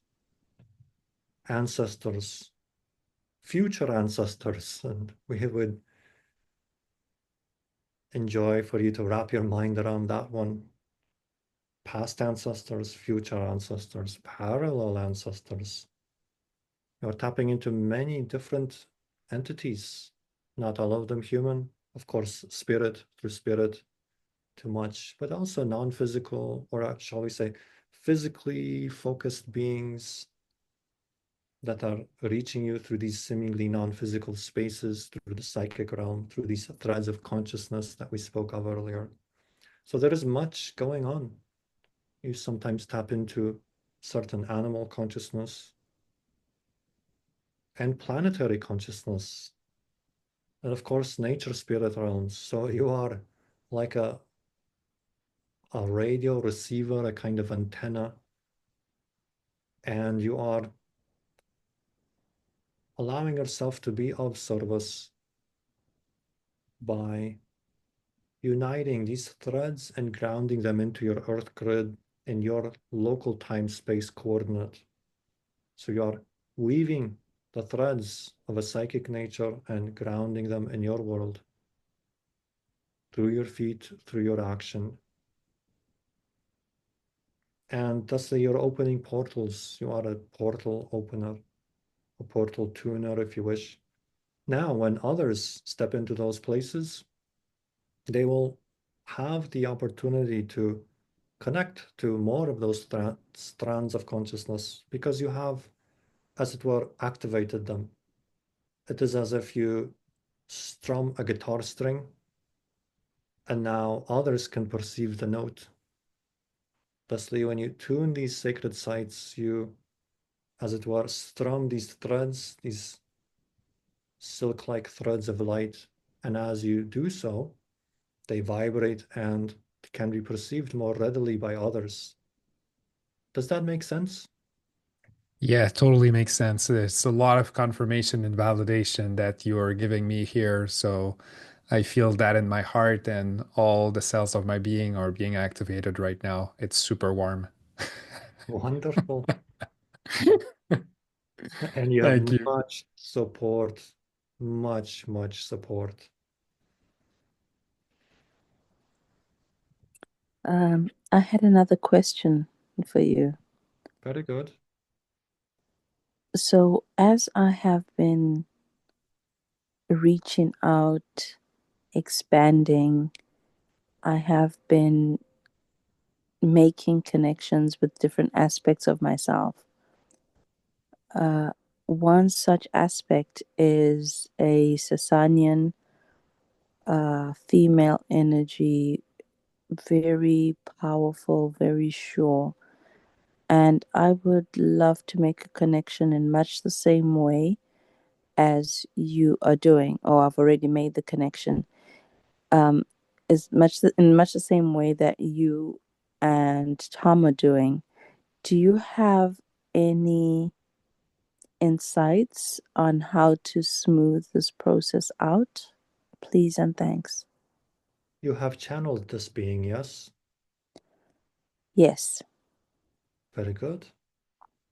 ancestors, future ancestors, and we would enjoy for you to wrap your mind around that one. Past ancestors, future ancestors, parallel ancestors. You're tapping into many different entities, not all of them human. Of course, spirit through spirit, too much, but also non-physical, or shall we say, physically focused beings that are reaching you through these seemingly non-physical spaces, through the psychic realm, through these threads of consciousness that we spoke of earlier. So there is much going on. You sometimes tap into certain animal consciousness and planetary consciousness, and of course, nature spirit realms. So you are like a radio receiver, a kind of antenna, and you are allowing yourself to be of service by uniting these threads and grounding them into your earth grid in your local time-space coordinate. So you're weaving the threads of a psychic nature and grounding them in your world through your feet, through your action. And thusly you're opening portals. You are a portal opener, a portal tuner, if you wish. Now, when others step into those places, they will have the opportunity to connect to more of those strands of consciousness because you have, as it were, activated them. It is as if you strum a guitar string and now others can perceive the note. Thusly, when you tune these sacred sites, you, as it were, strum these threads, these silk-like threads of light, and as you do so, they vibrate and can be perceived more readily by others. Does that make sense?
Yeah, totally makes sense. There's a lot of confirmation and validation that you're giving me here. So I feel that in my heart, and all the cells of my being are being activated right now. It's super warm.
Wonderful. And you have
Thank you.
much support, much support.
I had another question for you.
Very good.
So, as I have been reaching out, expanding, I have been making connections with different aspects of myself. One such aspect is a Sassanian female energy, very powerful, very sure. And I would love to make a connection in much the same way as you are doing, or I've already made the connection. In much the same way that you and Tom are doing. Do you have any insights on how to smooth this process out? Please and thanks.
You have channeled this being, yes?
Yes.
Very good.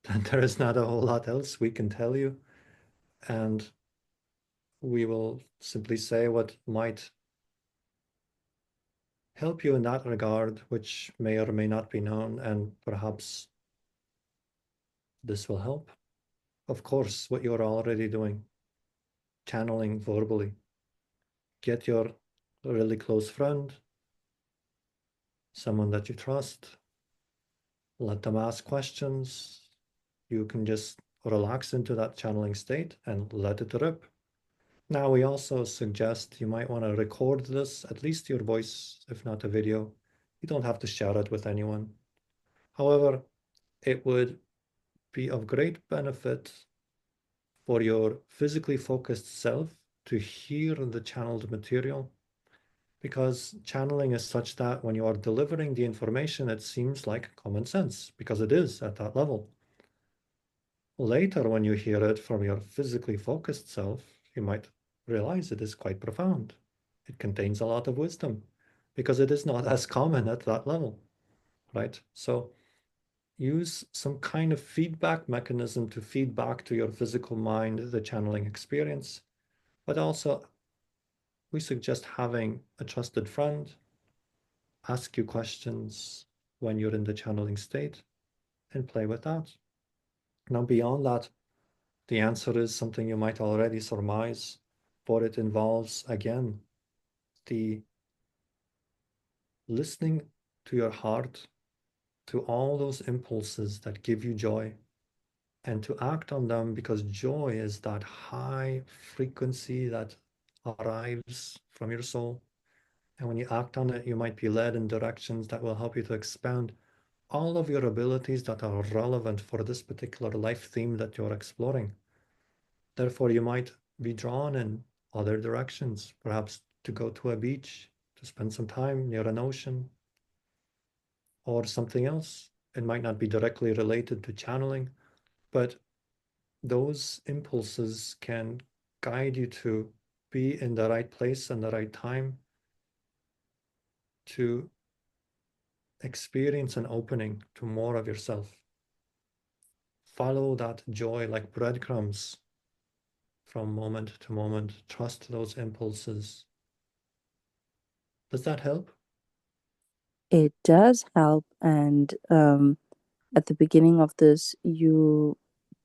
Then there is not a whole lot else we can tell you. And we will simply say what might help you in that regard, which may or may not be known, and perhaps this will help. Of course, what you're already doing, channeling verbally. Get your really close friend, someone that you trust, let them ask questions. You can just relax into that channeling state and let it rip. Now, we also suggest you might want to record this, at least your voice, if not a video. You don't have to share it with anyone. However, it would be of great benefit for your physically focused self to hear the channeled material, because channeling is such that when you are delivering the information, it seems like common sense, because it is at that level. Later, when you hear it from your physically focused self, you might realize it is quite profound. It contains a lot of wisdom because it is not as common at that level, right? So use some kind of feedback mechanism to feed back to your physical mind the channeling experience. But also, we suggest having a trusted friend ask you questions when you're in the channeling state and play with that. Now, beyond that, the answer is something you might already surmise, but it involves, again, the listening to your heart, to all those impulses that give you joy, and to act on them, because joy is that high frequency that arrives from your soul. And when you act on it, you might be led in directions that will help you to expand all of your abilities that are relevant for this particular life theme that you're exploring. Therefore, you might be drawn in other directions, perhaps to go to a beach, to spend some time near an ocean, or something else. It might not be directly related to channeling, but those impulses can guide you to be in the right place and the right time to experience an opening to more of yourself. Follow that joy like breadcrumbs from moment to moment. Trust those impulses. Does that help?
It does help. And at the beginning of this, you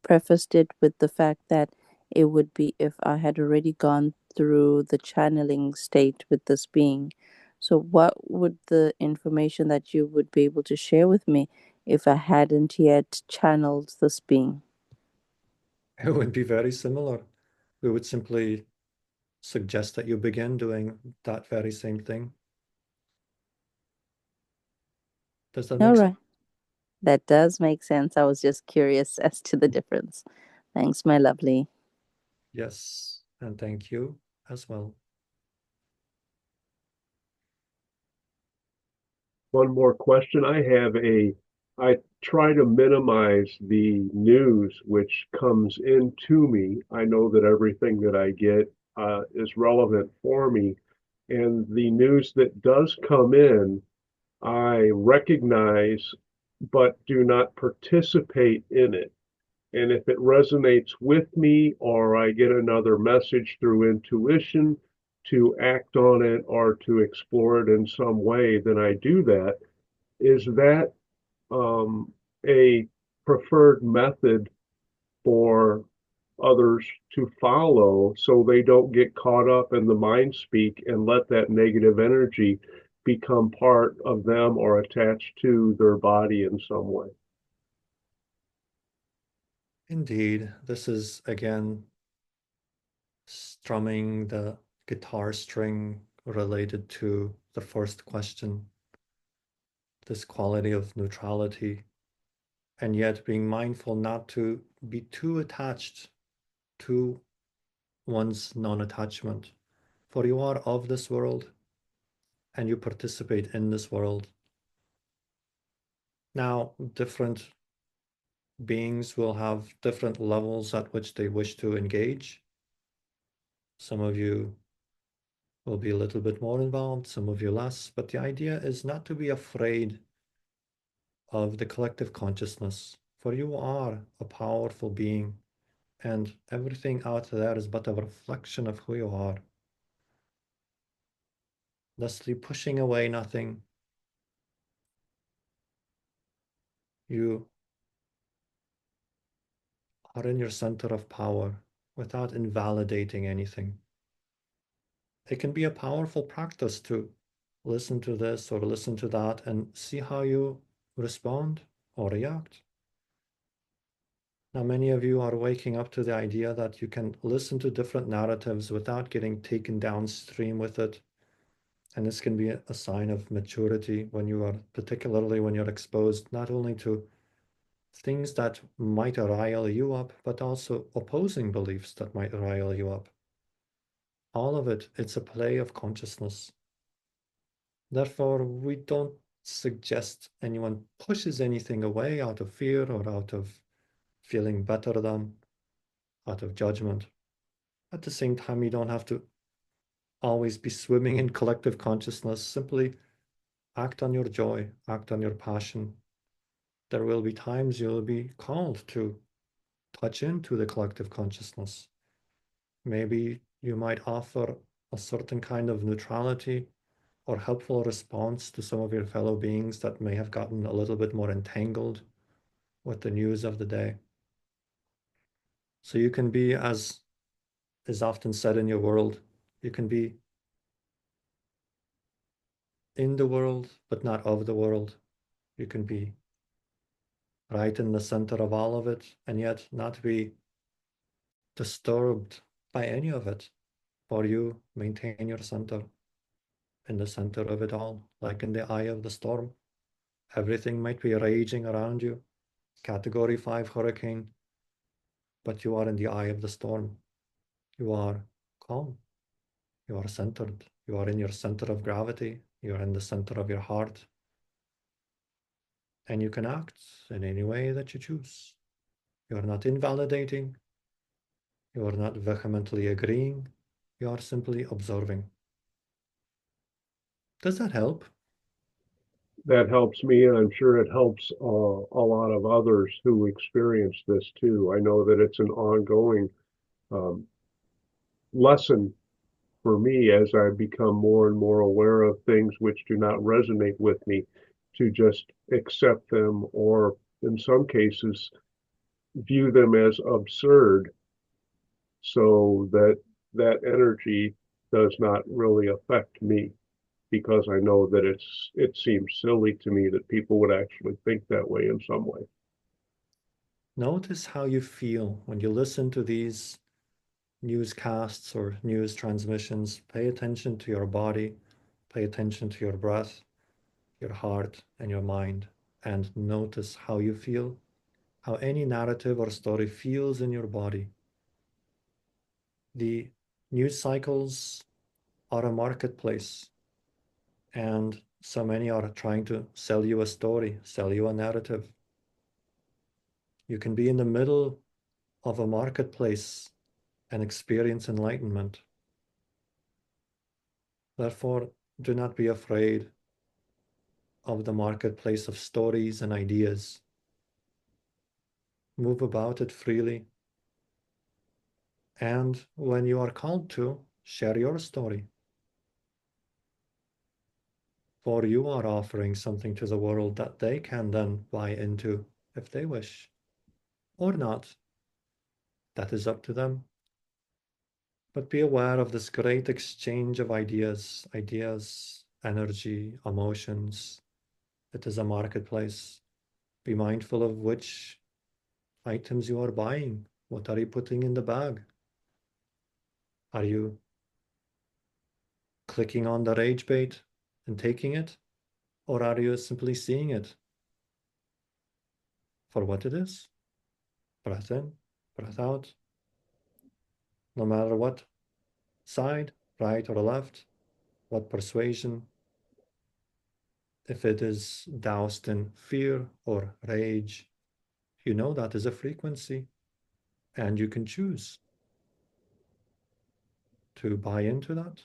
prefaced it with the fact that it would be if I had already gone through the channeling state with this being. So, what would the information that you would be able to share with me if I hadn't yet channeled this being?
It would be very similar. We would simply suggest that you begin doing that very same thing. Does that
All
make sense?
right. That does make sense. I was just curious as to the difference. Thanks, my lovely.
Yes, and thank you as well.
One more question. I try to minimize the news which comes into me. I know that everything that I get is relevant for me. And the news that does come in, I recognize, but do not participate in it. And if it resonates with me, or I get another message through intuition to act on it or to explore it in some way, then I do that. Is that a preferred method for others to follow so they don't get caught up in the mind speak and let that negative energy become part of them or attached to their body in some way?
Indeed, this is again strumming the guitar string related to the first question, this quality of neutrality, and yet being mindful not to be too attached to one's non-attachment. For you are of this world and you participate in this world. Now, different beings will have different levels at which they wish to engage. Some of you will be a little bit more involved, some of you less, but the idea is not to be afraid of the collective consciousness, for you are a powerful being, and everything out there is but a reflection of who you are. Thusly, pushing away nothing, you are in your center of power without invalidating anything. It can be a powerful practice to listen to this or listen to that and see how you respond or react. Now, many of you are waking up to the idea that you can listen to different narratives without getting taken downstream with it. And this can be a sign of maturity when you are, particularly when you're exposed not only to things that might rile you up, but also opposing beliefs that might rile you up. All of it, it's a play of consciousness. Therefore, we don't suggest anyone pushes anything away out of fear or out of feeling better than, out of judgment. At the same time, you don't have to always be swimming in collective consciousness. Simply act on your joy, act on your passion. There will be times you'll be called to touch into the collective consciousness. Maybe you might offer a certain kind of neutrality or helpful response to some of your fellow beings that may have gotten a little bit more entangled with the news of the day. So you can be, as is often said in your world, you can be in the world, but not of the world. You can be right in the center of all of it, and yet not be disturbed by any of it. For you, maintain your center in the center of it all, like in the eye of the storm. Everything might be raging around you, category 5 hurricane, but you are in the eye of the storm. You are calm. You are centered. You are in your center of gravity. You are in the center of your heart. And you can act in any way that you choose. You are not invalidating. You are not vehemently agreeing, you are simply observing. Does that help?
That helps me, and I'm sure it helps a lot of others who experience this too. I know that it's an ongoing um, lesson for me as I become more and more aware of things which do not resonate with me, to just accept them, or in some cases, view them as absurd, so that that energy does not really affect me, because I know that it seems silly to me that people would actually think that way in some way.
Notice how you feel when you listen to these newscasts or news transmissions. Pay attention to your body, pay attention to your breath, your heart, and your mind, and notice how you feel, how any narrative or story feels in your body. The news cycles are a marketplace, and so many are trying to sell you a story, sell you a narrative. You can be in the middle of a marketplace and experience enlightenment. Therefore, do not be afraid of the marketplace of stories and ideas. Move about it freely. And when you are called to, share your story. For you are offering something to the world that they can then buy into if they wish, or not. That is up to them. But be aware of this great exchange of ideas, energy, emotions. It is a marketplace. Be mindful of which items you are buying. What are you putting in the bag? Are you clicking on the rage bait and taking it? Or are you simply seeing it for what it is? Breath in, breath out. No matter what side, right or left, what persuasion, if it is doused in fear or rage, you know that is a frequency, and you can choose to buy into that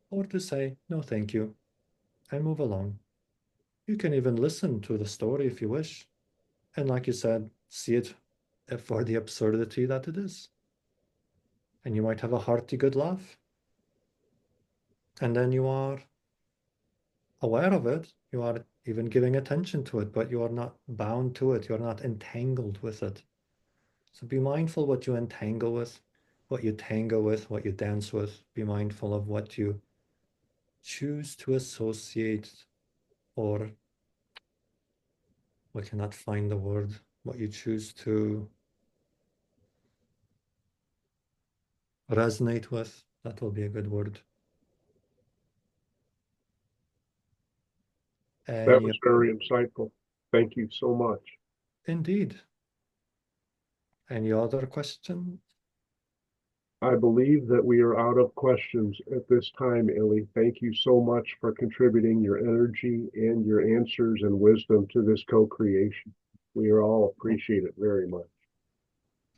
or to say, no, thank you, and move along. You can even listen to the story if you wish. And like you said, see it for the absurdity that it is. And you might have a hearty good laugh. And then you are aware of it. You are even giving attention to it, but you are not bound to it. You're not entangled with it. So be mindful what you entangle with, what you tango with, what you dance with. Be mindful of what you choose to associate, or we cannot find the word, what you choose to resonate with. That will be a good word.
That
Any,
was very insightful. Thank you so much.
indeed. Any other question?
I believe that we are out of questions at this time, Illi. Thank you so much for contributing your energy and your answers and wisdom to this co-creation. We all appreciate it very much.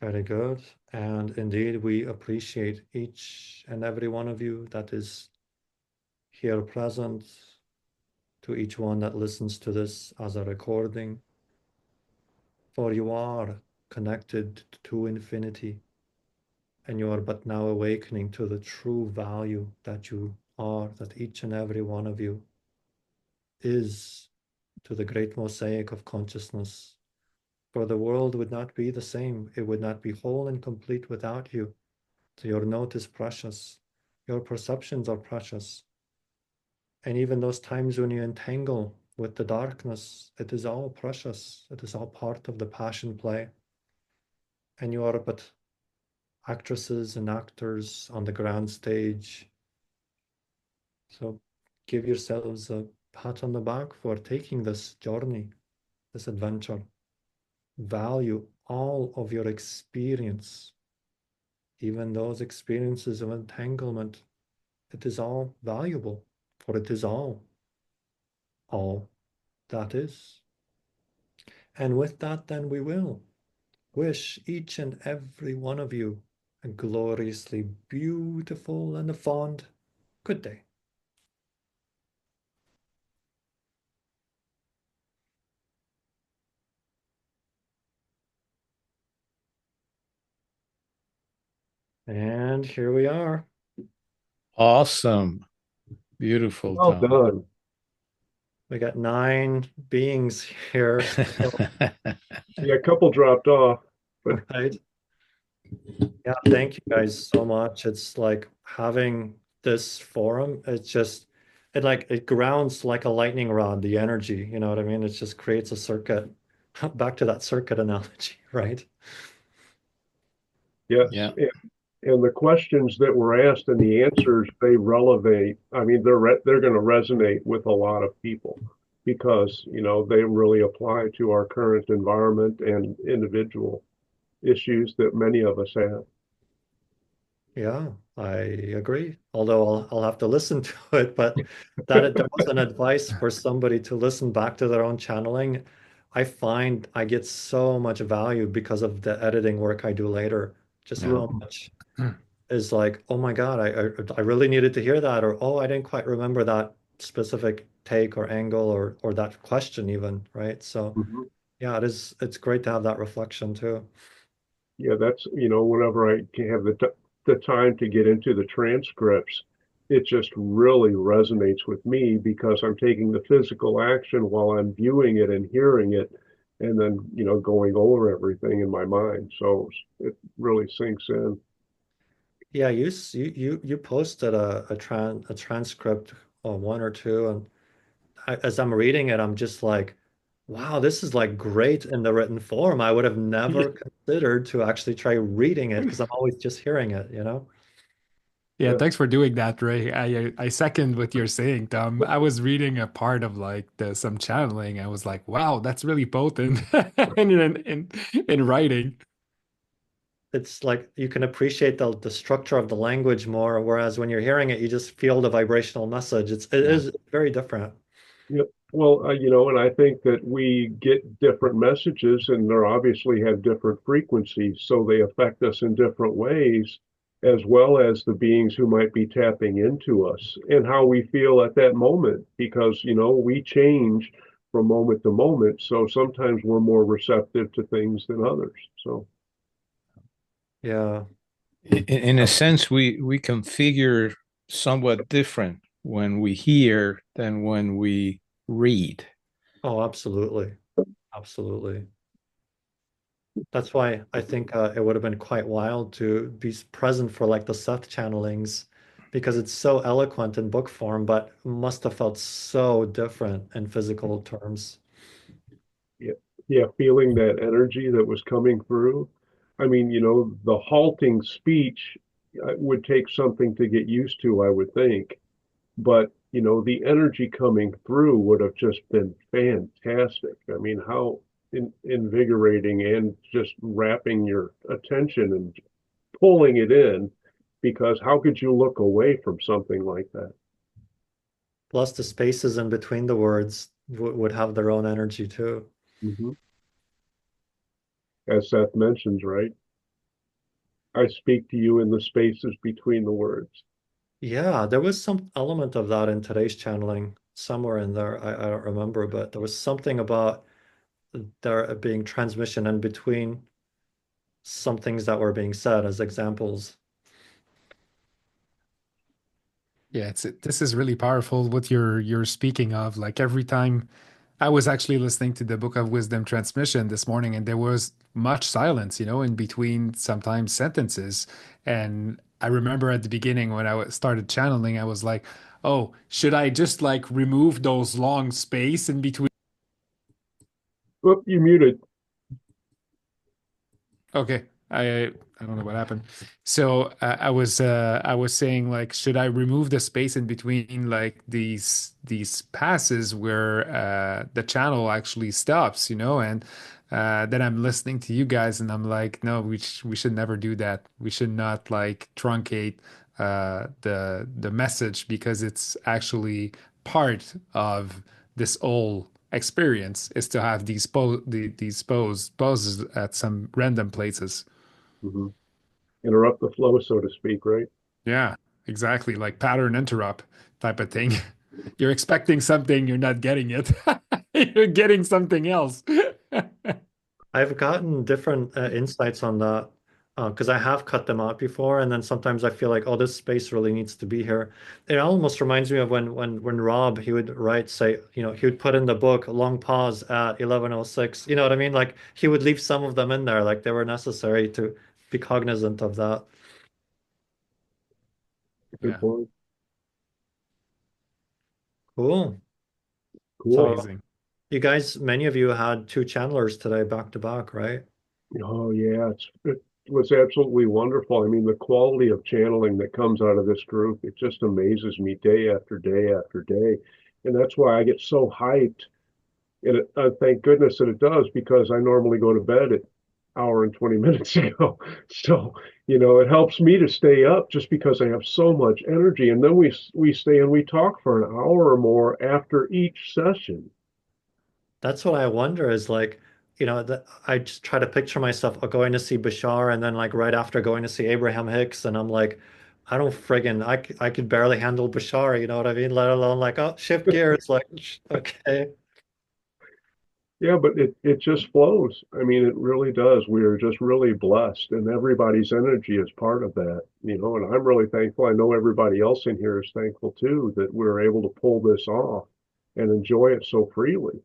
Very good. And indeed, we appreciate each and every one of you that is here present, to each one that listens to this as a recording. For you are connected to infinity, and you are but now awakening to the true value that you are, that each and every one of you is, to the great mosaic of consciousness. For the world would not be the same. It would not be whole and complete without you. So your note is precious. Your perceptions are precious. And even those times when you entangle with the darkness, it is all precious. It is all part of the passion play. And you are but actresses and actors on the grand stage. So give yourselves a pat on the back for taking this journey, this adventure. Value all of your experience, even those experiences of entanglement. It is all valuable, for it is all that is. And with that, then we will wish each and every one of you a gloriously beautiful and fond. Good day. And here we are.
Awesome. Beautiful,
Well
Tom.
done.
We got 9 beings here still,
Yeah, a couple dropped off, but
right? Yeah, thank you guys so much. It's like having this forum, it grounds like a lightning rod, the energy, you know what I mean? It just creates a circuit. Back to that circuit analogy, right?
yes.
Yeah.
And the questions that were asked and the answers they relevate. I mean, they're going to resonate with a lot of people because they really apply to our current environment and individual issues that many of us have.
Yeah, I agree. Although I'll have to listen to it, but there was an advice for somebody to listen back to their own channeling. I find I get so much value because of the editing work I do later. Just
Yeah.
how much is like, oh my God, I really needed to hear that, or oh, I didn't quite remember that specific take or angle or that question even, right? So
Mhm.
yeah, it's great to have that reflection too.
Yeah, that's, whenever I can have the time to get into the transcripts, it just really resonates with me because I'm taking the physical action while I'm viewing it and hearing it, and then, going over everything in my mind. So it really sinks in.
Yeah, you posted a transcript or one or two, and as I'm reading it, I'm just like, wow, this is like great in the written form. I would have never considered to actually try reading it because I'm always just hearing it, you know?
Yeah,
Yeah.
thanks for doing that, Ray. I second what you're saying, Tom. I was reading a part of like some channeling. I was like, wow, that's really potent in writing.
It's like you can appreciate the structure of the language more, whereas when you're hearing it, you just feel the vibrational message. It
Yeah.
is very different.
Yep. Well, and I think that we get different messages and they're obviously have different frequencies, so they affect us in different ways, as well as the beings who might be tapping into us and how we feel at that moment, because, we change from moment to moment. So sometimes we're more receptive to things than others. So,
Yeah.
In a sense, we configure somewhat different when we hear than when we read.
Oh, absolutely. Absolutely. That's why I think it would have been quite wild to be present for like the Seth channelings because it's so eloquent in book form, but must have felt so different in physical terms.
yeah, yeah, feeling that energy that was coming through. I mean, the halting speech would take something to get used to, I would think. But, the energy coming through would have just been fantastic. I mean, how invigorating and just wrapping your attention and pulling it in, because how could you look away from something like that?
Plus, the spaces in between the words would have their own energy too.
Hmm. As Seth mentions, right? I speak to you in the spaces between the words.
Yeah, there was some element of that in today's channeling, somewhere in there. I don't remember, but there was something about there being transmission in between some things that were being said as examples.
Yeah, this is really powerful what you're speaking of. Like every time I was actually listening to the Book of Wisdom transmission this morning, and there was much silence, in between sometimes sentences. And I remember at the beginning when started channeling, I was like, "Oh, should I just like remove those long space in between?"
Oop, you muted.
Okay, I don't know what happened. So I was saying like, should I remove the space in between like these passes where the channel actually stops, and then I'm listening to you guys and I'm like, no, we should never do that. We should not like truncate the message because it's actually part of this whole experience is to have these pauses at some random places.
Hmm. interrupt the flow, so to speak, right?
Yeah, exactly. Like pattern interrupt type of thing. You're expecting something, you're not getting it. You're getting something else.
I've gotten different insights on that because I have cut them out before, and then sometimes I feel like, oh, this space really needs to be here. It almost reminds me of when Rob he would write, say, he would put in the book long pause at 11:06. You know what I mean? Like he would leave some of them in there, like they were necessary to be cognizant of that.
Good
Yeah,
point.
Cool.
Cool.
So
amazing.
you guys, many of you had two channelers today back to back, right?
Oh yeah, it was absolutely wonderful. I mean, the quality of channeling that comes out of this group, it just amazes me day after day after day. And that's why I get so hyped. And thank goodness that it does because I normally go to bed at hour and 20 minutes ago. So, it helps me to stay up just because I have so much energy. And then we stay and we talk for an hour or more after each session.
That's what I wonder is like, I just try to picture myself going to see Bashar and then like right after going to see Abraham Hicks and I'm like, I don't friggin' I could barely handle Bashar, you know what I mean? Let alone like, oh, shift gears, like, okay.
Yeah, but it just flows. I mean, it really does. We are just really blessed, and everybody's energy is part of that, and I'm really thankful. I know everybody else in here is thankful too that we're able to pull this off and enjoy it so freely.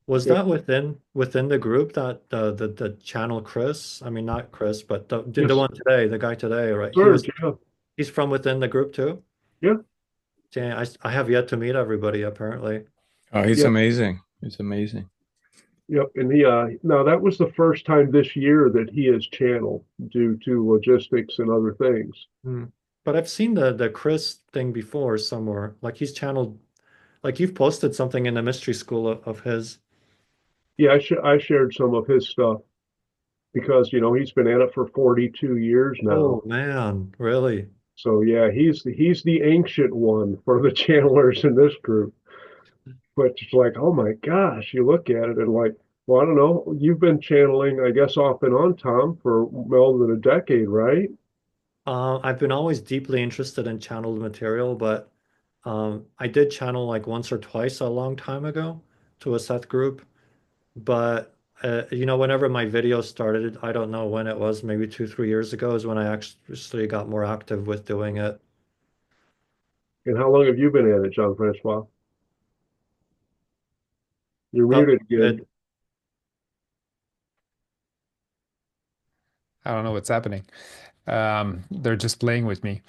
Was
Yeah,
that within the group that the channel Chris? I mean not Chris, but the
yes,
one today, the guy today, right?
Serge, yeah,
He's from within the group too?
yeah,
Dang, I have yet to meet everybody apparently.
Oh, he's
yeah,
amazing. It's amazing.
yep. And now that was the first time this year that he has channeled due to logistics and other things.
Hmm. But I've seen the Chris thing before somewhere. Like he's channeled, like you've posted something in the mystery school of his.
Yeah, I shared some of his stuff because he's been at it for 42 years now.
Oh man, really?
So yeah, he's the ancient one for the channelers in this group. But it's like, oh my gosh, you look at it and like, well, I don't know, you've been channeling, I guess, off and on, Tom, for more than a decade, right?
I've been always deeply interested in channeled material, but I did channel like once or twice a long time ago to a Seth group. But whenever my videos started, I don't know when it was, maybe 2, 3 years ago is when I actually got more active with doing it.
And how long have you been at it, John Francois? You're
Oh,
muted again.
good.
I don't know what's happening. They're just playing with me.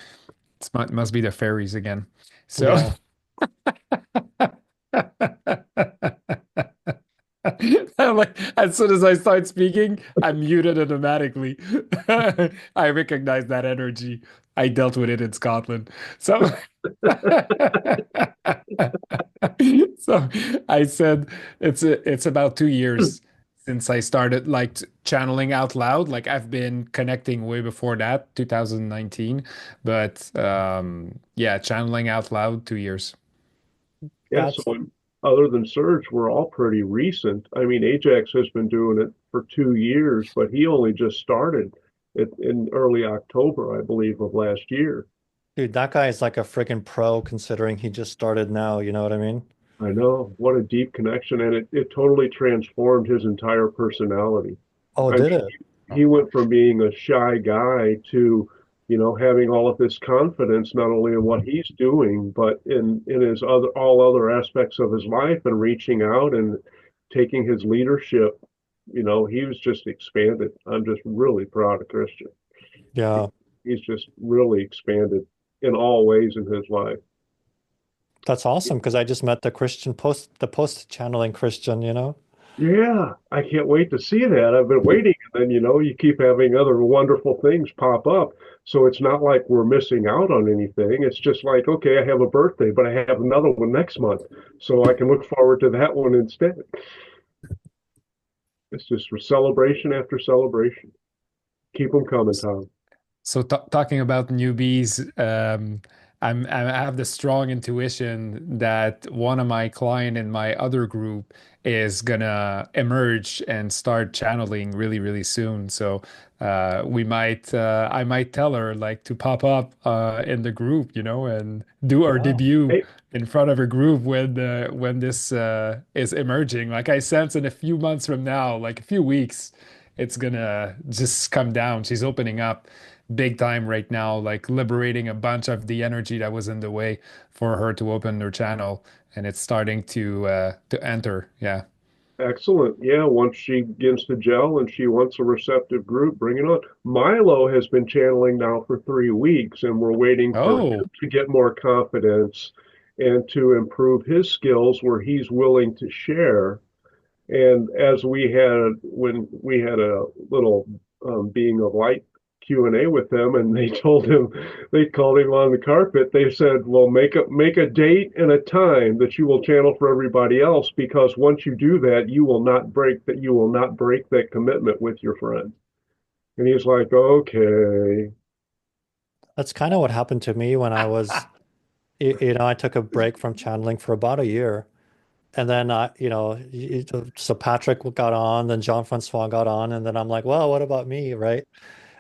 It must be the fairies again. So
Yeah.
I'm like, as soon as I start speaking, I'm muted automatically. I recognize that energy. I dealt with it in Scotland. So so I said it's about 2 years since I started like channeling out loud. Like I've been connecting way before that, 2019. But yeah, channeling out loud, 2 years.
Yeah, so
That's
other than Surge, we're all pretty recent. I mean, Ajax has been doing it for 2 years, but he only just started it in early October, I believe, of last year.
Dude, that guy is like a freaking pro considering he just started now, you know what I mean?
I know, what a deep connection, and it totally transformed his entire personality.
Oh,
I mean,
did it?
he went from being a shy guy to, having all of this confidence, not only in what he's doing, but in his all other aspects of his life and reaching out and taking his leadership. He was just expanded. I'm just really proud of Christian.
Yeah,
He's just really expanded in all ways in his life.
that's awesome because I just met the post channeling Christian, you know?
Yeah, I can't wait to see that. I've been waiting. And then, you keep having other wonderful things pop up. So it's not like we're missing out on anything. It's just like, okay, I have a birthday, but I have another one next month. So I can look forward to that one instead. It's just for celebration after celebration. Keep them coming, Tom.
So talking about newbies, I have the strong intuition that one of my client in my other group is gonna emerge and start channeling really, really soon. So I might tell her like to pop up in the group, and do our
Wow.
debut
Hey,
in front of a group when this is emerging. Like I sense in a few months from now, like a few weeks, it's gonna just come down. She's opening up big time right now, like liberating a bunch of the energy that was in the way for her to open her channel, and it's starting to enter. Yeah.
excellent. Yeah, once she begins to gel and she wants a receptive group, bring it on. Milo has been channeling now for 3 weeks, and we're waiting for
Oh,
him to get more confidence and to improve his skills where he's willing to share. And as when we had a little being of light Q&A with them, and they called him on the carpet. They said, "Well, make a date and a time that you will channel for everybody else, because once you do that, you will not break that commitment with your friend." And he's like, "Okay."
That's kind of what happened to me when I was, I took a break from channeling for about a year. And then so Patrick got on, then Jean-Francois got on, and then I'm like, well, what about me, right?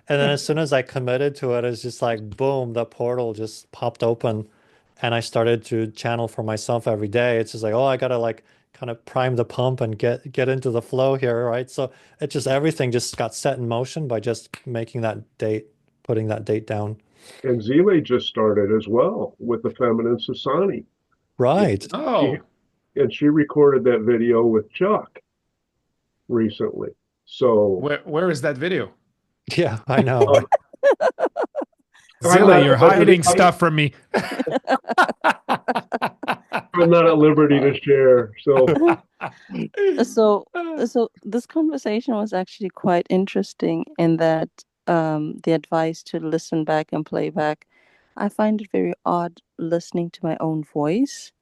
And then as soon as I committed to it, it's just like boom, the portal just popped open, and I started to channel for myself every day. It's just like, oh, I gotta like kind of prime the pump and get into the flow here, right? So it just everything just got set in motion by just making that date, putting that date down.
And Zile just started as well with the feminine Sassani.
Right.
She
oh,
and she recorded that video with Chuck recently. So
where is that video?
Yeah, I know.
uh, I'm
Zilla,
not
you're
at liberty.
hiding stuff from me.
I'm not at liberty to share. So
So, so this conversation was actually quite interesting in that the advice to listen back and play back. I find it very odd listening to my own voice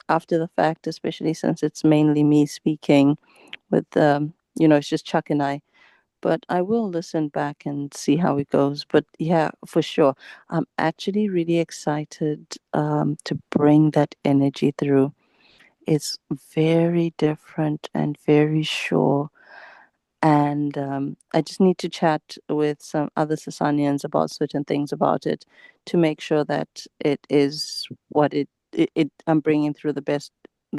after the fact, especially since it's mainly me speaking with, it's just Chuck and I. But I will listen back and see how it goes. But yeah, for sure. I'm actually really excited to bring that energy through. It's very different and very sure. And I just need to chat with some other Sassanians about certain things about it to make sure that it is what I'm bringing through the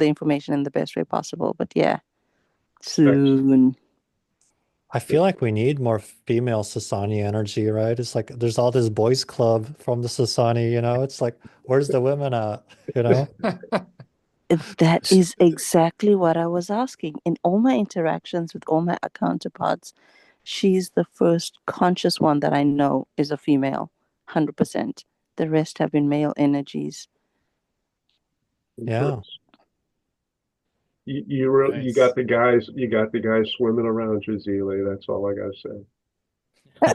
information in the best way possible. But yeah, soon.
I feel like we need more female Sassani energy, right? It's like there's all this boys club from the Sassani, It's like, where's the women at, you know?
That is exactly what I was asking. In all my interactions with all my counterparts, she's the first conscious one that I know is a female, 100%. The rest have been male energies.
Yeah.
you
Nice.
got the guys swimming around Jazili. That's all I gotta say.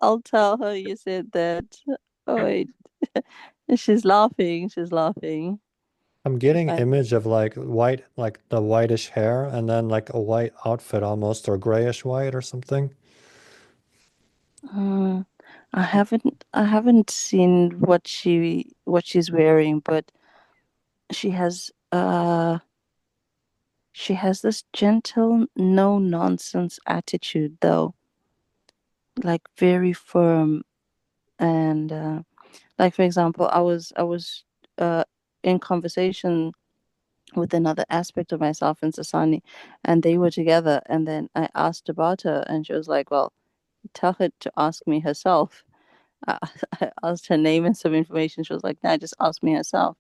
I'll tell her you said that. Oh, wait. She's laughing. She's laughing.
I'm getting
I,
image of like white, like the whitish hair and then like a white outfit almost or grayish white or something.
uh, I haven't seen what she's wearing, but she has she has this gentle, no nonsense attitude though, like very firm and like for example, I was uh in conversation with another aspect of myself and Sassani, and they were together. And then I asked about her, and she was like, "Well, tell her to ask me herself." I, I asked her name and some information. She was like, "Nah, just ask me herself."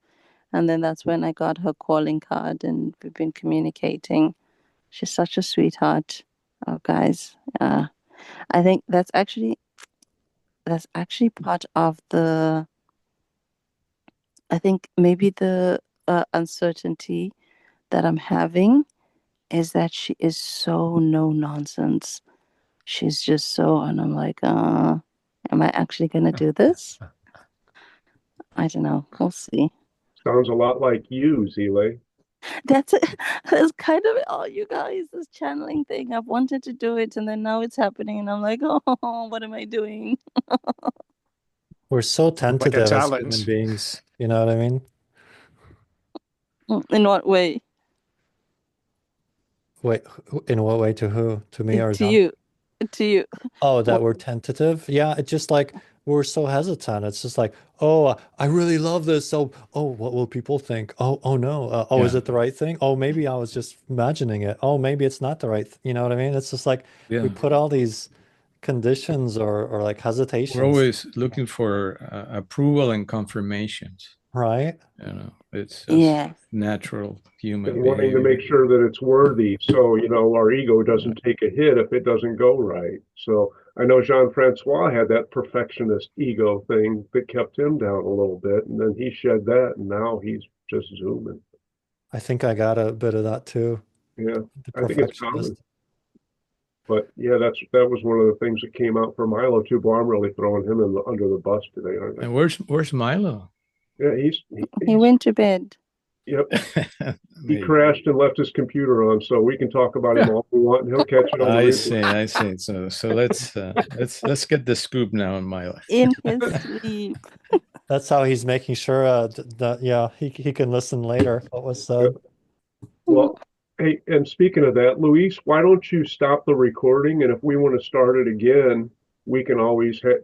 And then that's when I got her calling card, and we've been communicating. She's such a sweetheart. Oh, guys, I think that's actually part of the. I think maybe the uncertainty that I'm having is that she is so no nonsense. She's just so, and I'm like, am I actually gonna do this? I don't know. We'll see.
Sounds a lot like you, Zile.
That's it. That's kind of all you guys, this channeling thing. I've wanted to do it and then now it's happening and I'm like, oh, what am I doing?
We're so
Like a
tentative as human
challenge.
beings. You know what I mean?
In what way?
Wait, in what way to who? To me or
To
John?
you. To you.
Oh, that
What?
we're tentative? Yeah, it's just like we're so hesitant. It's just like, oh, I really love this. So, oh, what will people think? Oh no. Oh, is
Yeah.
it the right thing? Oh, maybe I was just imagining it. Oh, maybe it's not the right you know what I mean? It's just like we
Yeah.
put all these conditions or like
We're
hesitations,
always looking for approval and confirmations.
right?
It's just
Yeah.
natural human
And wanting to
behavior.
make sure that it's worthy. So, our ego doesn't take a hit if it doesn't go right. So I know Jean-Francois had that perfectionist ego thing that kept him down a little bit. And then he shed that and now he's just zooming.
I think I got a bit of that too,
Yeah.
the
I think it's common.
perfectionist.
But yeah, that was one of the things that came out for Milo too. Boy, I'm really throwing him under the bus today, aren't I?
And where's Milo?
Yeah,
He
he's
went to bed.
yep. He
Maybe.
crashed and left his computer on, so we can talk about him all we want, and he'll catch it on the
I
replay.
see, I see. So let's get the scoop now on Milo.
In his sleep.
That's how he's making sure that yeah, he can listen later what was
Yeah.
said.
Well, hey, and speaking of that, Luis, why don't you stop the recording? And if we want to start it again, we can always, save